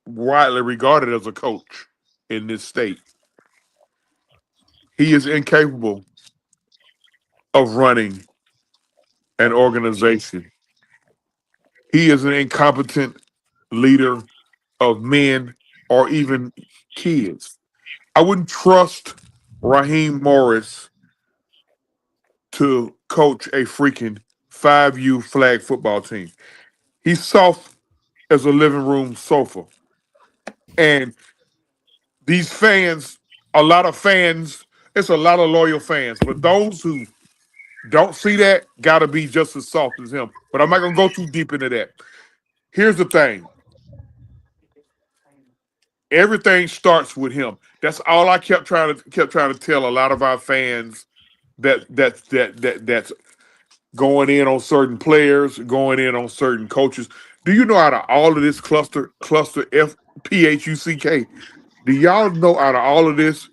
widely regarded as a coach in this state. He is incapable of running an organization. He is an incompetent leader of men or even kids. I wouldn't trust Raheem Morris to coach a freaking 5U flag football team. He's soft as a living room sofa. And these fans, a lot of fans, it's a lot of loyal fans, but those who don't see that gotta be just as soft as him. But I'm not gonna go too deep into that. Here's the thing. Everything starts with him. That's all I kept trying to tell a lot of our fans that's going in on certain players, going in on certain coaches. Do you know out of all of this cluster FPHUCK? Do y'all know out of all of this,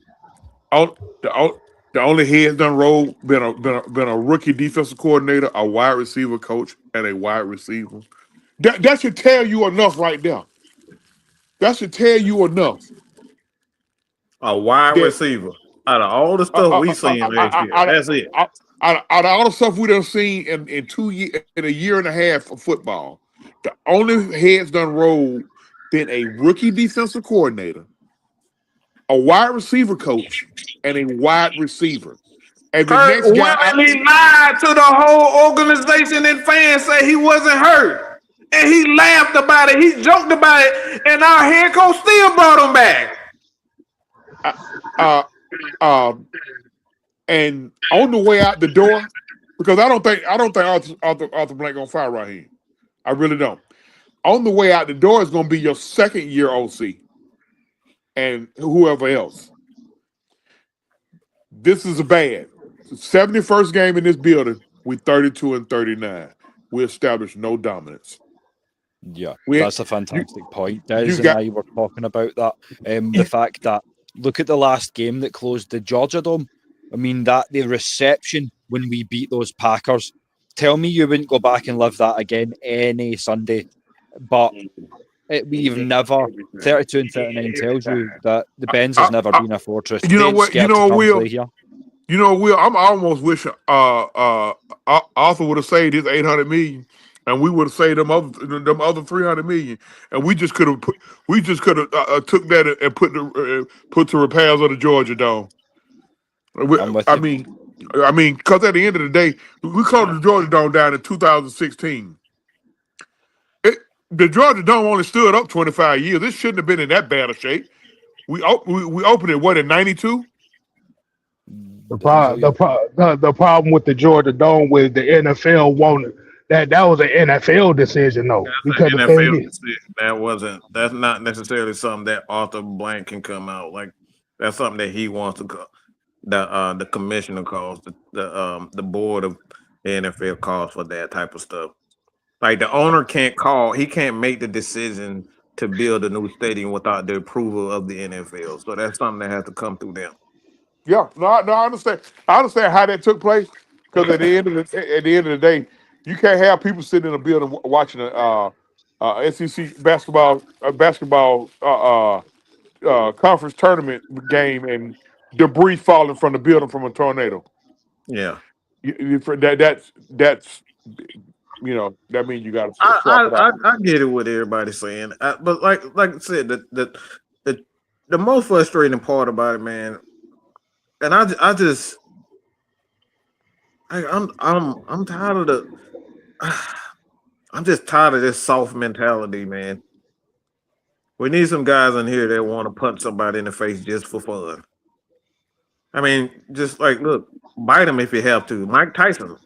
the only heads done rolled been a rookie defensive coordinator, a wide receiver coach, and a wide receiver? That should tell you enough right there. That should tell you enough. A wide receiver. Out of all the stuff we seen last year, that's it. Out of all the stuff we done seen in 2 years, in a year and a half of football, the only heads done rolled been a rookie defensive coordinator, a wide receiver coach, and a wide receiver. And the Kurt next guy, willingly lied to the whole organization, and fans say he wasn't hurt, and he laughed about it, he joked about it, and our head coach still brought him back. And on the way out the door, because I don't think Arthur Blank gonna fire Raheem. I really don't. On the way out the door is gonna be your second year OC and whoever else. This is bad. 71st game in this building. We 32-39. We established no dominance. Yeah, that's a fantastic point. Des and I were talking about that. The fact that look at the last game that closed the Georgia Dome. I mean, that the reception when we beat those Packers. Tell me you wouldn't go back and live that again any Sunday. But we've never 32-39 tells you that the Benz has never been a fortress. You know what? You know, Will. Here. You know, Will. I'm almost wishing Arthur would have saved his $800 million, and we would have saved them other $300 million, and we just could have took that and put to repairs of the Georgia Dome. I mean, because at the end of the day, we closed the Georgia Dome down in 2016. The Georgia Dome only stood up 25 years. It shouldn't have been in that bad a shape. We opened it in 92. The problem with the Georgia Dome was the NFL wanted that was an NFL decision though. Because NFL decision. That's not necessarily something that Arthur Blank can come out like. That's something that he wants to call. The commissioner calls, the board of the NFL calls for that type of stuff. Like the owner can't call, he can't make the decision to build a new stadium without the approval of the NFL. So that's something that has to come through them. Yeah, no, I understand. I understand how that took place, Because at the end of the day, you can't have people sitting in a building watching a SEC basketball conference tournament game and debris falling from the building from a tornado. Yeah. That's that means you got to I, swap it out. I get it what everybody's saying, but like I said, the most frustrating part about it, man, and I'm tired of the. I'm just tired of this soft mentality, man. We need some guys in here that want to punch somebody in the face just for fun. I mean, just like, look, bite him if you have to. Mike Tyson,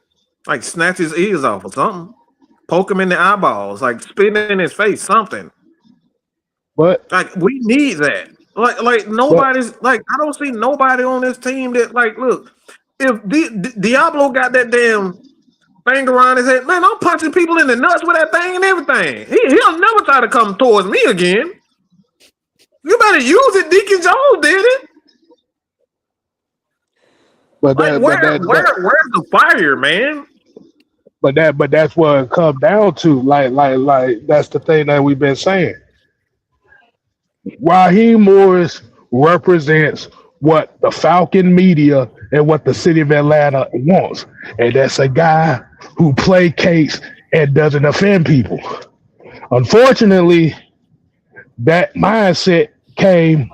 like, snatch his ears off or something. Poke him in the eyeballs, like, spit in his face, something. But like, we need that. Like nobody's like, I don't see nobody on this team that, like, look, if Diablo got that damn thing around his head, man, I'm punching people in the nuts with that thing and everything. He'll never try to come towards me again. You better use it. Deacon Jones did it. But Like, where's the fire, man? But that's what it comes down to. Like that's the thing that we've been saying. Raheem Morris represents what the Falcon media and what the city of Atlanta wants, and that's a guy who placates and doesn't offend people. Unfortunately, that mindset came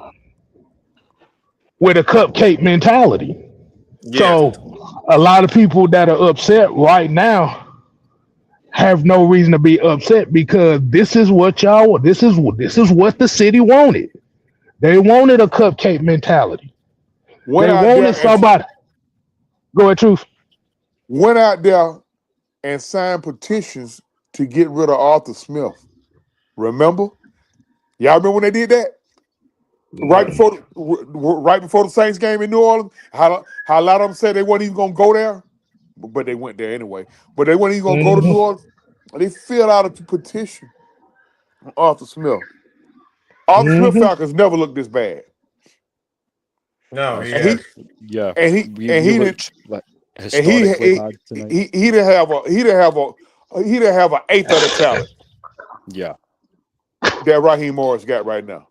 with a cupcake mentality. Yes. So a lot of people that are upset right now have no reason to be upset because this is what y'all this is what the city wanted. They wanted a cupcake mentality. They wanted somebody. Go ahead, Truth. Went out there and signed petitions to get rid of Arthur Smith. Remember? Y'all remember when they did that? Right before the Saints game in New Orleans, how a lot of them said they weren't even gonna go there, but they went there anyway. But they weren't even gonna go to New Orleans. They filled out a petition on Arthur Smith. Arthur Smith Falcons never looked this bad. No, he didn't have an eighth of the talent. Yeah, that Raheem Morris got right now.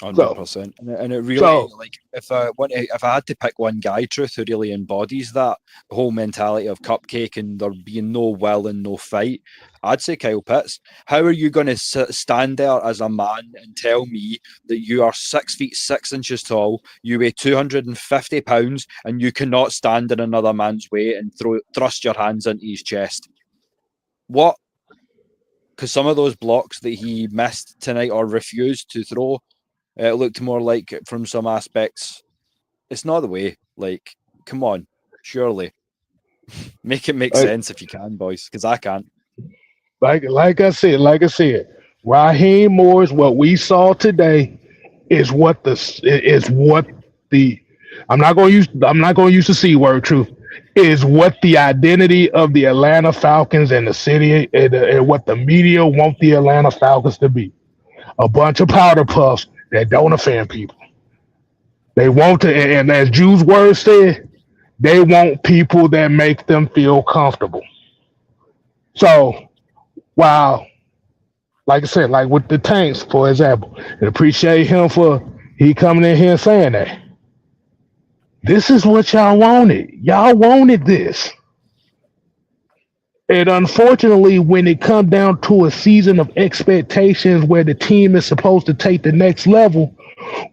100%, and it really like if I had to pick one guy, Truth, who really embodies that whole mentality of cupcake and there being no will and no fight, I'd say Kyle Pitts. How are you going to stand there as a man and tell me that you are 6 feet 6 inches tall, you weigh 250 pounds, and you cannot stand in another man's way and thrust your hands into his chest? What? Because some of those blocks that he missed tonight or refused to throw, it looked more like, from some aspects, it's not the way. Like, come on, surely. Make it make sense if you can, boys, because I can't. Like I said, Raheem Morris, what we saw today is what the I'm not going to use the C word, Truth, is what the identity of the Atlanta Falcons and the city and what the media want the Atlanta Falcons to be. A bunch of powder puffs that don't offend people. They want to, and as Jude's word said, they want people that make them feel comfortable. So, while, like I said, like with the Tanks, for example, and appreciate him for he coming in here and saying that. This is what y'all wanted. Y'all wanted this. And unfortunately, when it comes down to a season of expectations where the team is supposed to take the next level,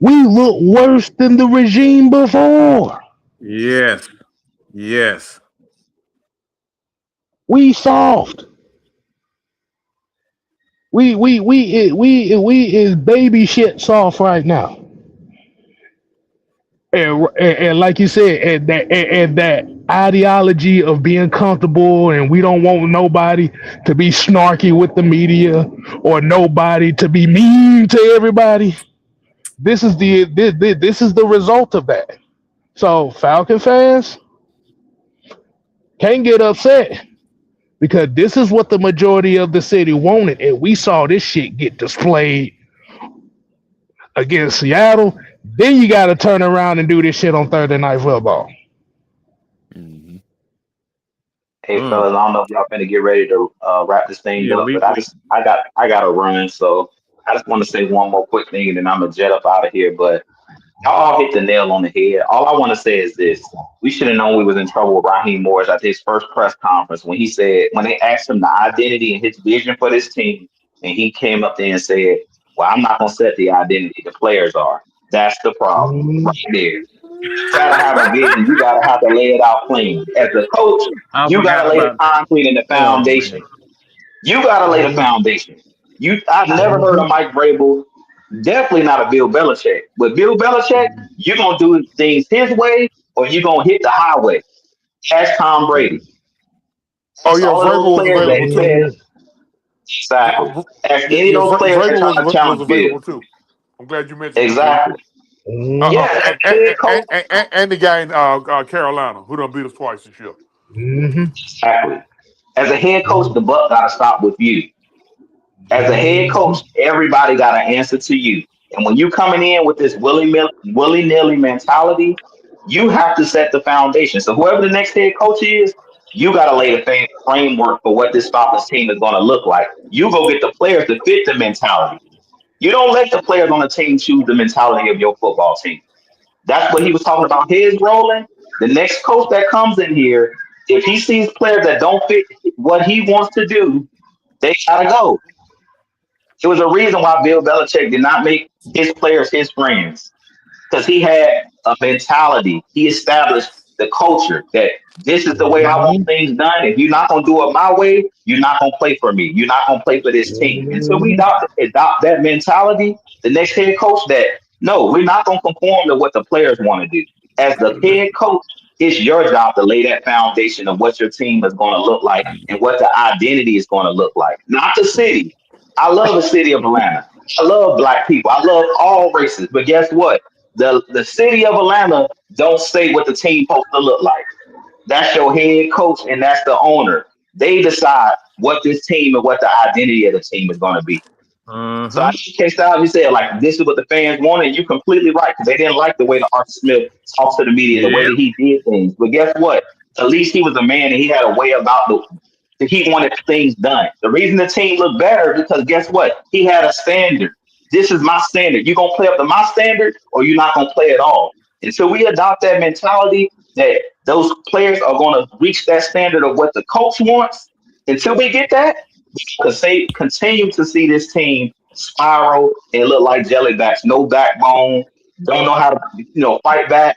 we look worse than the regime before. Yes. We soft. We is baby shit soft right now. And like you said, and that ideology of being comfortable, and we don't want nobody to be snarky with the media or nobody to be mean to everybody. This is the result of that. So Falcon fans can't get upset because this is what the majority of the city wanted, and we saw this shit get displayed against Seattle. Then you got to turn around and do this shit on Thursday Night Football. Mm-hmm. Hey fellas, I don't know if y'all finna get ready to wrap this thing Yeah, up, but I got to run, so I just want to say one more quick thing, and then I'm gonna jet up out of here. But y'all all hit the nail on the head. All I want to say is this: we should have known we was in trouble with Raheem Morris at his first press conference when they asked him the identity and his vision for this team, and he came up there and said, "Well, I'm not gonna set the identity. The players are." That's the problem right there. You gotta have a vision. You gotta have to lay it out clean. As a coach, I you forgot gotta lay the about that. concrete and the Oh man. foundation. You gotta lay the foundation. I've never heard of Mike Vrabel. Definitely not a Bill Belichick. But Bill Belichick, you're gonna do things his way, or you're gonna hit the highway. Ask Tom Brady. Oh Ask yeah, all of those Vrabel was players available that too. said exactly. Ask Yeah, any of those players that Vrabel try to was challenge Bill. available too. I'm glad you mentioned him too. Exactly. Yeah, as a head coach. And the guy in Carolina who done beat us twice this year. Exactly. As a head coach, the buck gotta stop with you. As a head coach, everybody got an answer to you. And when you coming in with this willy-nilly mentality, you have to set the foundation. So whoever the next head coach is, you got to lay the framework for what this Falcons team is going to look like. You go get the players to fit the mentality. You don't let the players on the team choose the mentality of your football team. That's what he was talking about. His rolling. The next coach that comes in here, if he sees players that don't fit what he wants to do, they gotta go. It was a reason why Bill Belichick did not make his players his friends because he had a mentality. He established the culture that this is the way I want things done. If you're not going to do it my way, you're not going to play for me. You're not going to play for this team. Until we adopt that mentality, the next head coach that, no, we're not going to conform to what the players want to do. As the head coach, it's your job to lay that foundation of what your team is going to look like and what the identity is going to look like. Not the city. I love the city of Atlanta. I love black people. I love all races. But guess what? The city of Atlanta don't say what the team supposed to look like. That's your head coach and that's the owner. They decide what this team and what the identity of the team is going to be. So I can't stop. You said like this is what the fans wanted. And you're completely right because they didn't like the way that Arthur Smith talks to the media, the way that he did things. But guess what? At least he was a man and he had a way about he wanted things done. The reason the team looked better because guess what? He had a standard. This is my standard. You gonna play up to my standard or you're not gonna play at all. Until we adopt that mentality that those players are gonna reach that standard of what the coach wants. Until we get that, because they continue to see this team spiral and look like jellybacks, no backbone, don't know how to fight back,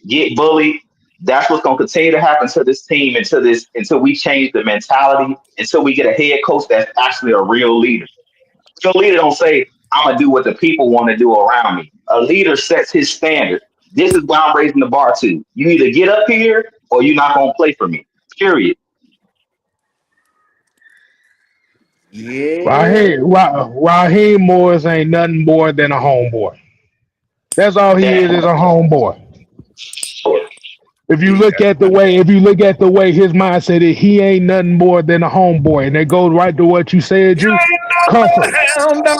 get bullied. That's what's going to continue to happen to this team until we change the mentality, until we get a head coach that's actually a real leader. Your leader don't say, I'm going to do what the people want to do around me. A leader sets his standard. This is where I'm raising the bar to. You either get up here or you're not going to play for me. Period. Yeah. Raheem Morris ain't nothing more than a homeboy. That's all he is a homeboy. If you look at the way his mindset is, he ain't nothing more than a homeboy. And that goes right to what you said, you comfort. Hound dog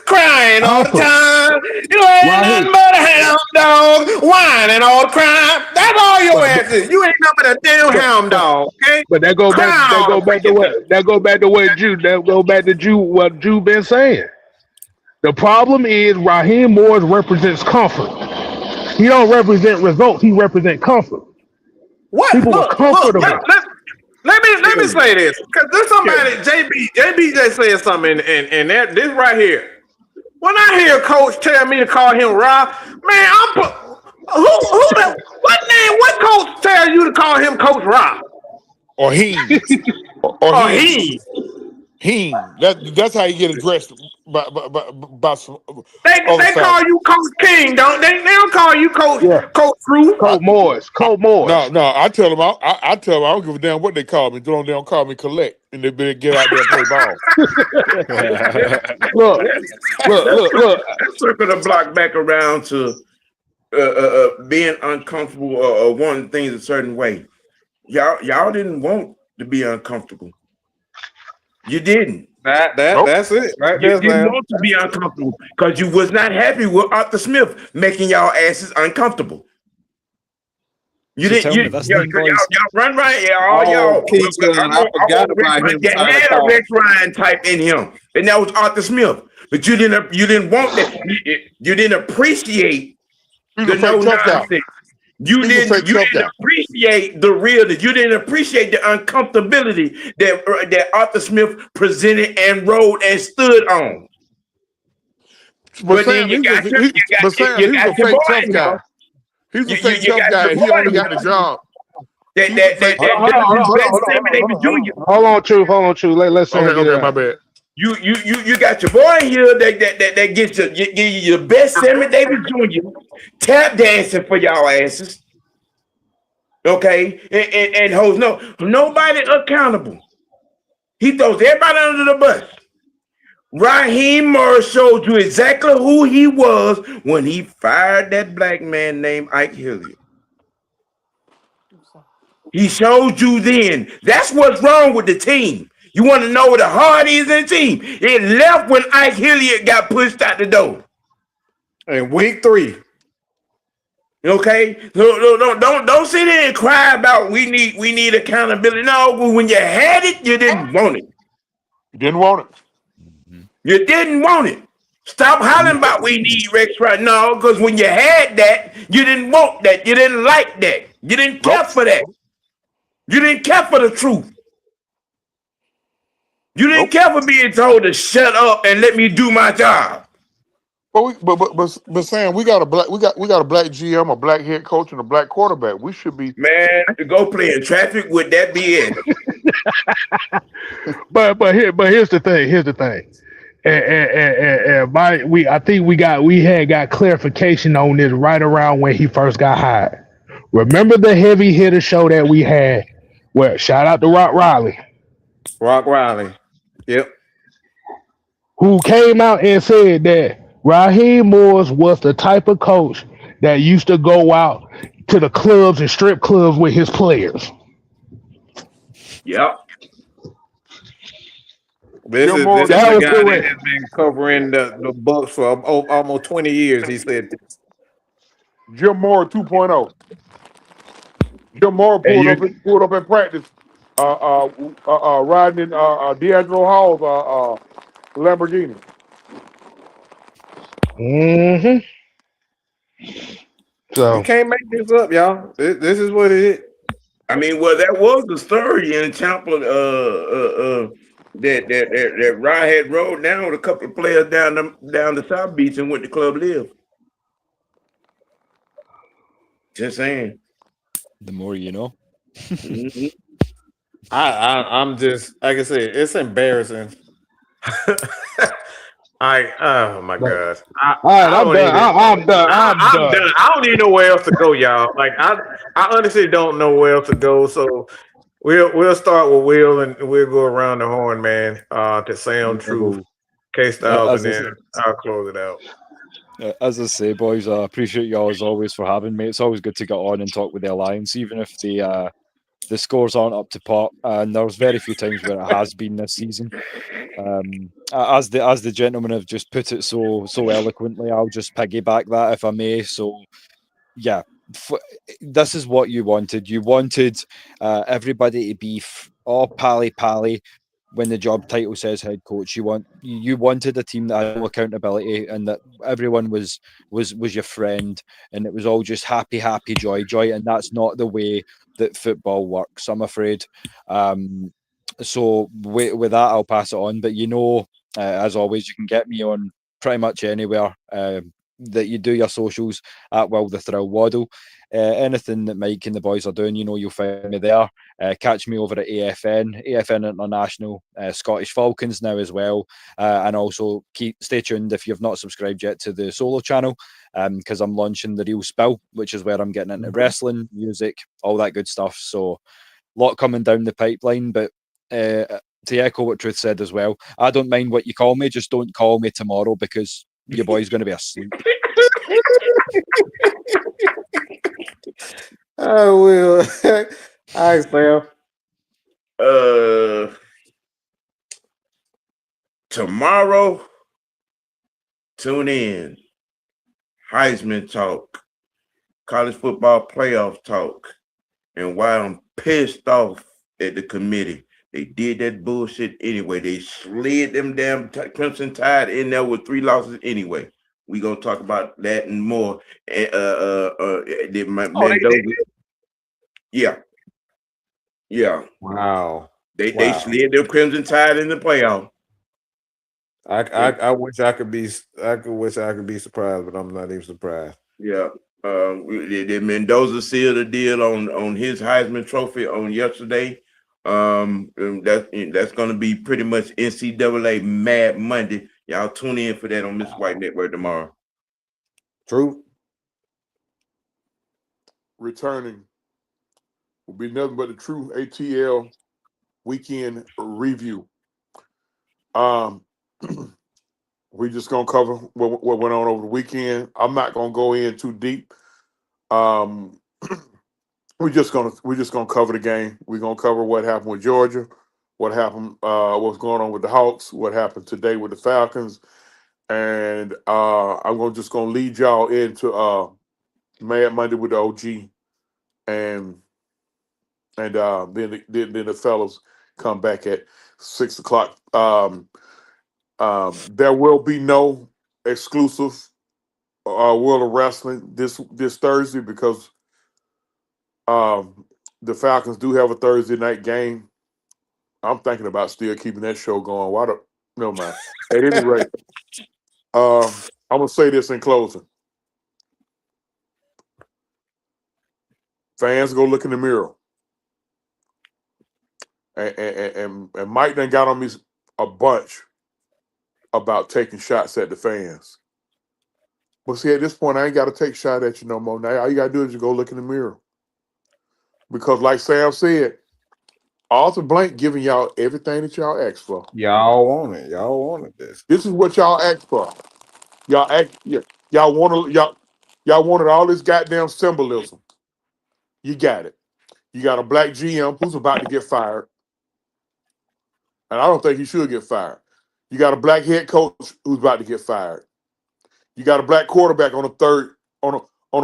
crying all the Comfort. time. You ain't nothing but a hound dog whining all the time. That's all your ass is. You ain't nothing but a damn hound dog. Okay. But that go back to what Drew been saying. The problem is Raheem Morris represents comfort. He don't represent results. He represents comfort. What? People were comfortable. Let me say this because there's somebody JB just said something and that this right here. When I hear Coach tell me to call him Rob, man, what coach tell you to call him Coach Rob? Or he. Or he. That's how you get addressed by some. They call you Coach King, don't they? They don't call you Coach Ruth. Coach Morris. No. I tell them I don't give a damn what they call me. They don't call me collect, and they better get out there and play ball. Look. Circle the block back around to being uncomfortable or wanting things a certain way. Y'all didn't want to be uncomfortable. You didn't. That's it. Right You there, didn't man. want to be uncomfortable because you was not happy with Arthur Smith making y'all asses uncomfortable. So didn't. tell me this then, boys. Y'all run right. Oh, Keyshawn, I forgot about him You trying to had a talk. Rex Ryan type in him, and that was Arthur Smith. But you didn't want that. You didn't appreciate He's the a no fake tough guy. nonsense. You He's a didn't fake tough guy. appreciate the realness. You didn't appreciate the uncomfortability that Arthur Smith presented and rode and stood on. But then Sam, you he's got a, your, he, you got but Sam, you he's got a your fake boy tough here. guy. He's a You fake got tough guy, your and he only boy got the job. that He's a fake Hold tough on, guy. hold on, hold on, best hold on, Sammy Davis Jr. hold on, Truth. Let Sam get it Okay, my out. bad. You got your boy here that gets you give you your best Sammy Davis Jr. tap dancing for y'all asses. Okay, and holds nobody accountable. He throws everybody under the bus. Raheem Morris showed you exactly who he was when he fired that black man named Ike Hilliard. He showed you then. That's what's wrong with the team. You want to know what the heart is in the team? It left when Ike Hilliard got pushed out the door. In week 3. Okay, don't sit there and cry about we need accountability. No, when you had it, you didn't want it. You didn't want it. You didn't want it. Stop hollering about we need Rex right now, because when you had that, you didn't want that. You didn't like that. You didn't care for that. You didn't care for the truth. You didn't care for being told to shut up and let me do my job. But Sam, we got a black GM, a black head coach, and a black quarterback. We should be Man, to go play in traffic with that BS. But here's the thing. I think we had got clarification on this right around when he first got hired. Remember the heavy hitter show that we had? Well, shout out to Rock Riley, Yep. who came out and said that Raheem Morris was the type of coach that used to go out to the clubs and strip clubs with his players. Yep. This is That the was guy that correct. has been covering the Bucks for almost 20 years. He said this. Jim Moore 2.0. Jim Moore pulled up in practice, riding in D'Angelo Hall's Lamborghini. Mm-hmm. So You can't make this up, y'all. This is what it is. I mean, well, that was the story in Champa that Rod had rode down with a couple of players down the South Beach and went to Club Live. Just saying. The more you know. Mm-hmm. I'm just like I said, it's embarrassing. Oh my gosh. all right, I'm done. I'm done. I don't even know where else to go, y'all. Like I honestly don't know where else to go. So we'll start with Will and we'll go around the horn, man. To Sam, Truth, K Styles, and then I'll close it out. As I say, boys, I appreciate you as always for having me. It's always good to get on and talk with the Alliance, even if the scores aren't up to par. And there's very few times where it has been this season. As the gentlemen have just put it so eloquently, I'll just piggyback that if I may. So, yeah, this is what you wanted. You wanted everybody to be all pally when the job title says head coach. You wanted a team that had no accountability and that everyone was your friend, and it was all just happy, joy, and that's not the way that football works, I'm afraid. So with that, I'll pass it on. But as always, you can get me on pretty much anywhere that you do your socials at Will the Thrill Waddle. Anything that Mike and the boys are doing, you'll find me there. Catch me over at AFN International, Scottish Falcons now as well. And also stay tuned if you've not subscribed yet to the solo channel, because I'm launching The Real Spill, which is where I'm getting into wrestling, music, all that good stuff. So a lot coming down the pipeline, but to echo what Truth said as well, I don't mind what you call me, just don't call me tomorrow because your boy's going to be asleep. Oh, Will. All right, Sam. Tomorrow, tune in. Heisman talk, college football playoff talk, And while I'm pissed off at the committee, they did that bullshit anyway. They slid them damn Crimson Tide in there with 3 losses anyway. We gonna talk about that and more. Mendoza. Yeah. Wow. They Wow. slid them Crimson Tide in the playoff. I wish I could be surprised, but I'm not even surprised. Yeah. The Mendoza sealed the deal on his Heisman Trophy on yesterday. That's going to be pretty much NCAA Mad Monday. Y'all tune in for that on Miss White Network tomorrow. True. Returning will be nothing but the true ATL weekend review. We just gonna cover what went on over the weekend. I'm not gonna go in too deep. We're just gonna cover the game. We're gonna cover what happened with Georgia, what happened, what's going on with the Hawks, what happened today with the Falcons, and I'm just gonna lead y'all into Mad Monday with the OG, and then the fellas come back at 6 o'clock. There will be no exclusive World of Wrestling this Thursday because the Falcons do have a Thursday night game. I'm thinking about still keeping that show going. Never mind. At any rate, I'm gonna say this in closing. Fans, go look in the mirror. And Mike done got on me a bunch about taking shots at the fans. But see, at this point, I ain't got to take a shot at you no more. Now, all you got to do is you go look in the mirror. Because like Sam said, Arthur Blank giving y'all everything that y'all asked for. Y'all want it. Y'all wanted this. This is what y'all asked for. Y'all wanted all this goddamn symbolism. You got it. You got a black GM who's about to get fired. And I don't think he should get fired. You got a black head coach who's about to get fired. You got a black quarterback on a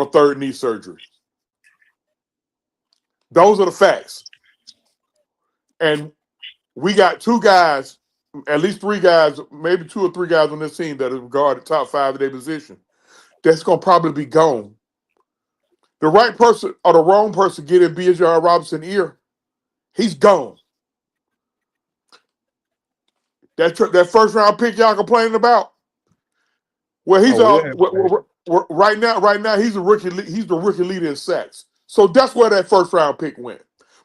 third knee surgery. Those are the facts. And we got 2 guys, at least 3 guys, maybe 2 or 3 guys on this team that are regarded top 5 of their position. That's gonna probably be gone. The right person or the wrong person get in Bijan Robinson ear, he's gone. That first round pick y'all complaining about. Well, he's right now he's a rookie. He's the rookie leader in sacks. So that's where that first round pick went.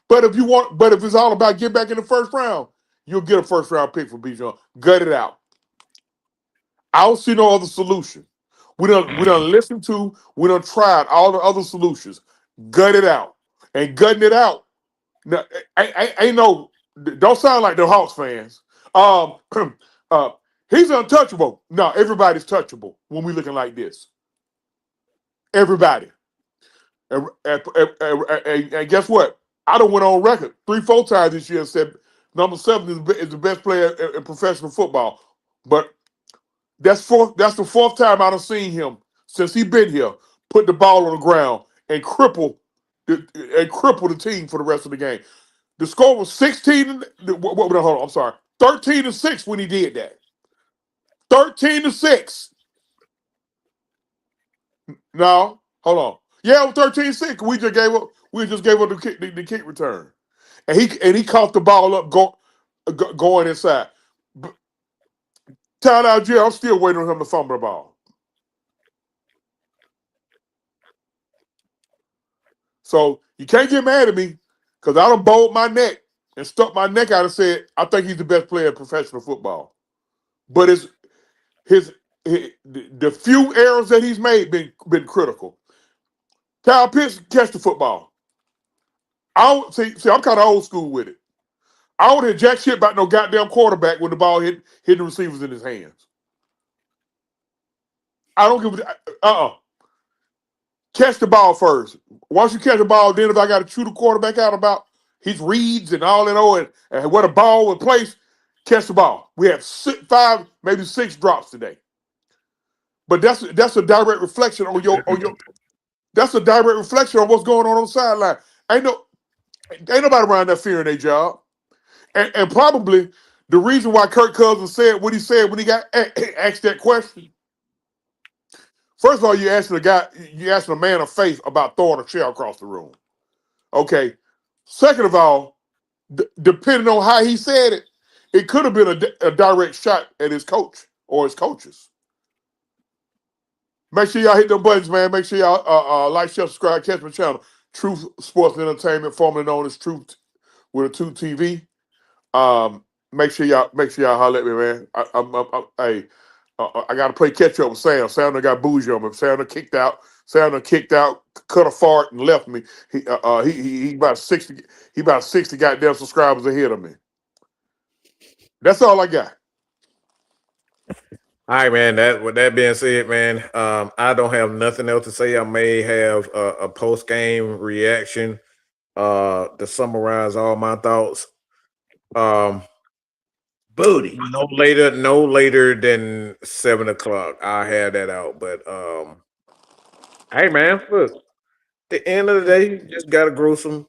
But if it's all about get back in the first round, you'll get a first round pick for Bijan. Gut it out. I don't see no other solution. We done listened to. We done tried all the other solutions. Gut it out, and gutting it out. Now, ain't no. Don't sound like the Hawks fans. He's untouchable. No, everybody's touchable when we looking like this. Everybody. And guess what? I done went on record 3-4 times this year and said number 7 is the best player in professional football. But that's the 4th time I done seen him since he been here put the ball on the ground and cripple the team for the rest of the game. The score was 13-6 when he did that. 13-6. No, hold on. Yeah, it was 13-6. We just gave up the kick return, and he caught the ball up going inside. Timeout, Jerry. I'm still waiting on him to fumble the ball. So you can't get mad at me because I done bowled my neck and stuck my neck out and said I think he's the best player in professional football. But the few errors that he's made been critical. Kyle Pitts catch the football. I'm kind of old school with it. I don't hear jack shit about no goddamn quarterback when the ball hit the receivers in his hands. I don't give a catch the ball first. Once you catch the ball, then if I got to chew the quarterback out about his reads and all that, and what a ball would place, catch the ball. We have 5, maybe 6 drops today. But that's a direct reflection on your. That's a direct reflection on what's going on the sideline. Ain't nobody around there fearing their job. And probably the reason why Kirk Cousins said what he said when he got asked that question. First of all, you asking a man of faith about throwing a chair across the room. Okay. Second of all, depending on how he said it, it could have been a direct shot at his coach or his coaches. Make sure y'all hit them buttons, man. Make sure y'all like, share, subscribe, catch my channel. Truth Sports and Entertainment, formerly known as Truth with a 2 TV. Make sure y'all holler at me, man. I got to play catch up with Sam. Sam done got bougie on me. Sam done kicked out. Cut a fart and left me. He about 60. He about 60 goddamn subscribers ahead of me. That's all I got. All right, man. With that being said, man, I don't have nothing else to say. I may have a post game reaction to summarize all my thoughts. Booty. No later than 7 o'clock. I'll have that out. But hey, man, look. At the end of the day, you just gotta grow some.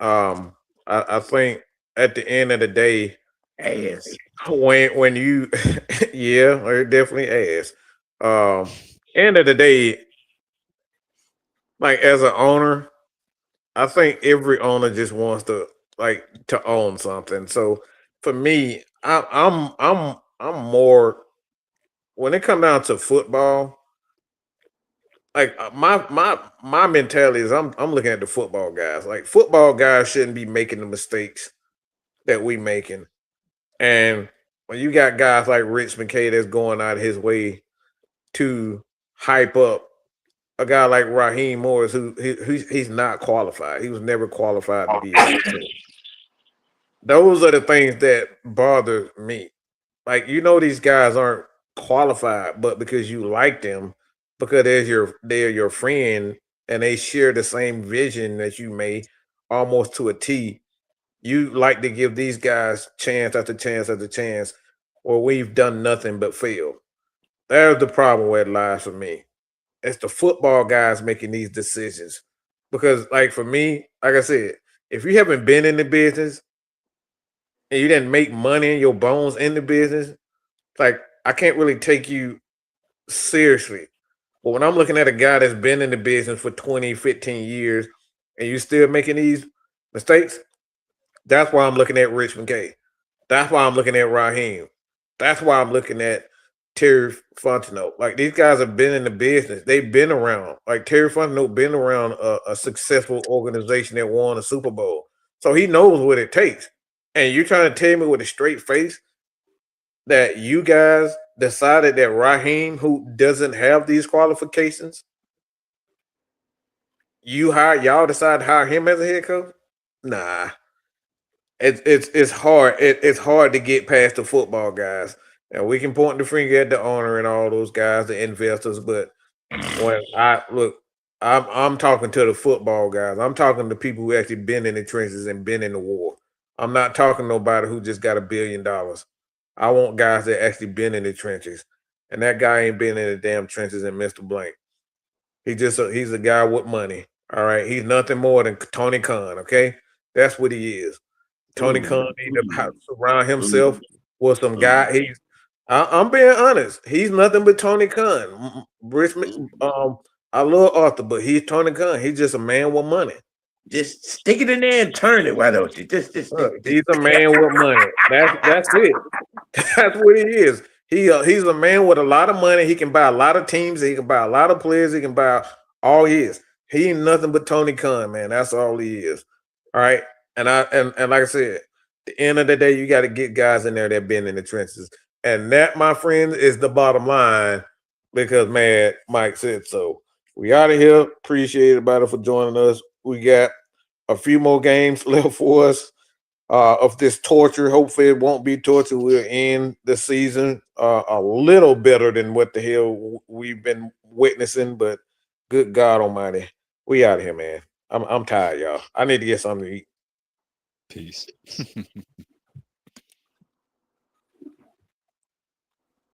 I think at the end of the day, Ass. when you yeah, or definitely ass. End of the day, like as an owner, I think every owner just wants to own something. So for me, I'm more when it comes down to football. Like my mentality is I'm looking at the football guys. Like football guys shouldn't be making the mistakes that we making. And when you got guys like Rich McKay that's going out of his way to hype up a guy like Raheem Morris, he's not qualified. He was never qualified to be a head coach. Those are the things that bother me. Like, these guys aren't qualified, but because you like them, because they're your friend and they share the same vision that you may almost to a T, you like to give these guys chance after chance after chance, or we've done nothing but fail. There's the problem where it lies for me. It's the football guys making these decisions. Because, like, for me, like I said, if you haven't been in the business and you didn't make money in your bones in the business, like, I can't really take you seriously. But when I'm looking at a guy that's been in the business for 20, 15 years and you still making these mistakes, that's why I'm looking at Rich McKay. That's why I'm looking at Raheem. That's why I'm looking at Terry Fontenot. Like, these guys have been in the business. They've been around. Like, Terry Fontenot been around a successful organization that won a Super Bowl. So he knows what it takes. And you're trying to tell me with a straight face that you guys decided that Raheem, who doesn't have these qualifications, y'all decided to hire him as a head coach? Nah. It's hard. It's hard to get past the football guys. And we can point the finger at the owner and all those guys, the investors, but when I'm talking to the football guys. I'm talking to people who actually been in the trenches and been in the war. I'm not talking to nobody who just got $1 billion. I want guys that actually been in the trenches. And that guy ain't been in the damn trenches and Mr. Blank. He's a guy with money. All right. He's nothing more than Tony Khan, okay? That's what he is. Tony Khan need to surround himself with some guy. I'm being honest. He's nothing but Tony Khan. I love Arthur, but he's Tony Khan. He's just a man with money. Just stick it in there and turn it. Why don't you? He's a man with money. That's it. That's what he is. He's a man with a lot of money. He can buy a lot of teams. He can buy a lot of players. He can buy all he is. He ain't nothing but Tony Khan, man. That's all he is. All right. And like I said, at the end of the day, you got to get guys in there that been in the trenches. And that, my friend, is the bottom line because, man, Mike said so. We out of here. Appreciate everybody for joining us. We got a few more games left for us of this torture. Hopefully it won't be torture. We'll end the season a little better than what the hell we've been witnessing. But good God almighty, we out of here, man. I'm tired, y'all. I need to get something to eat. Peace.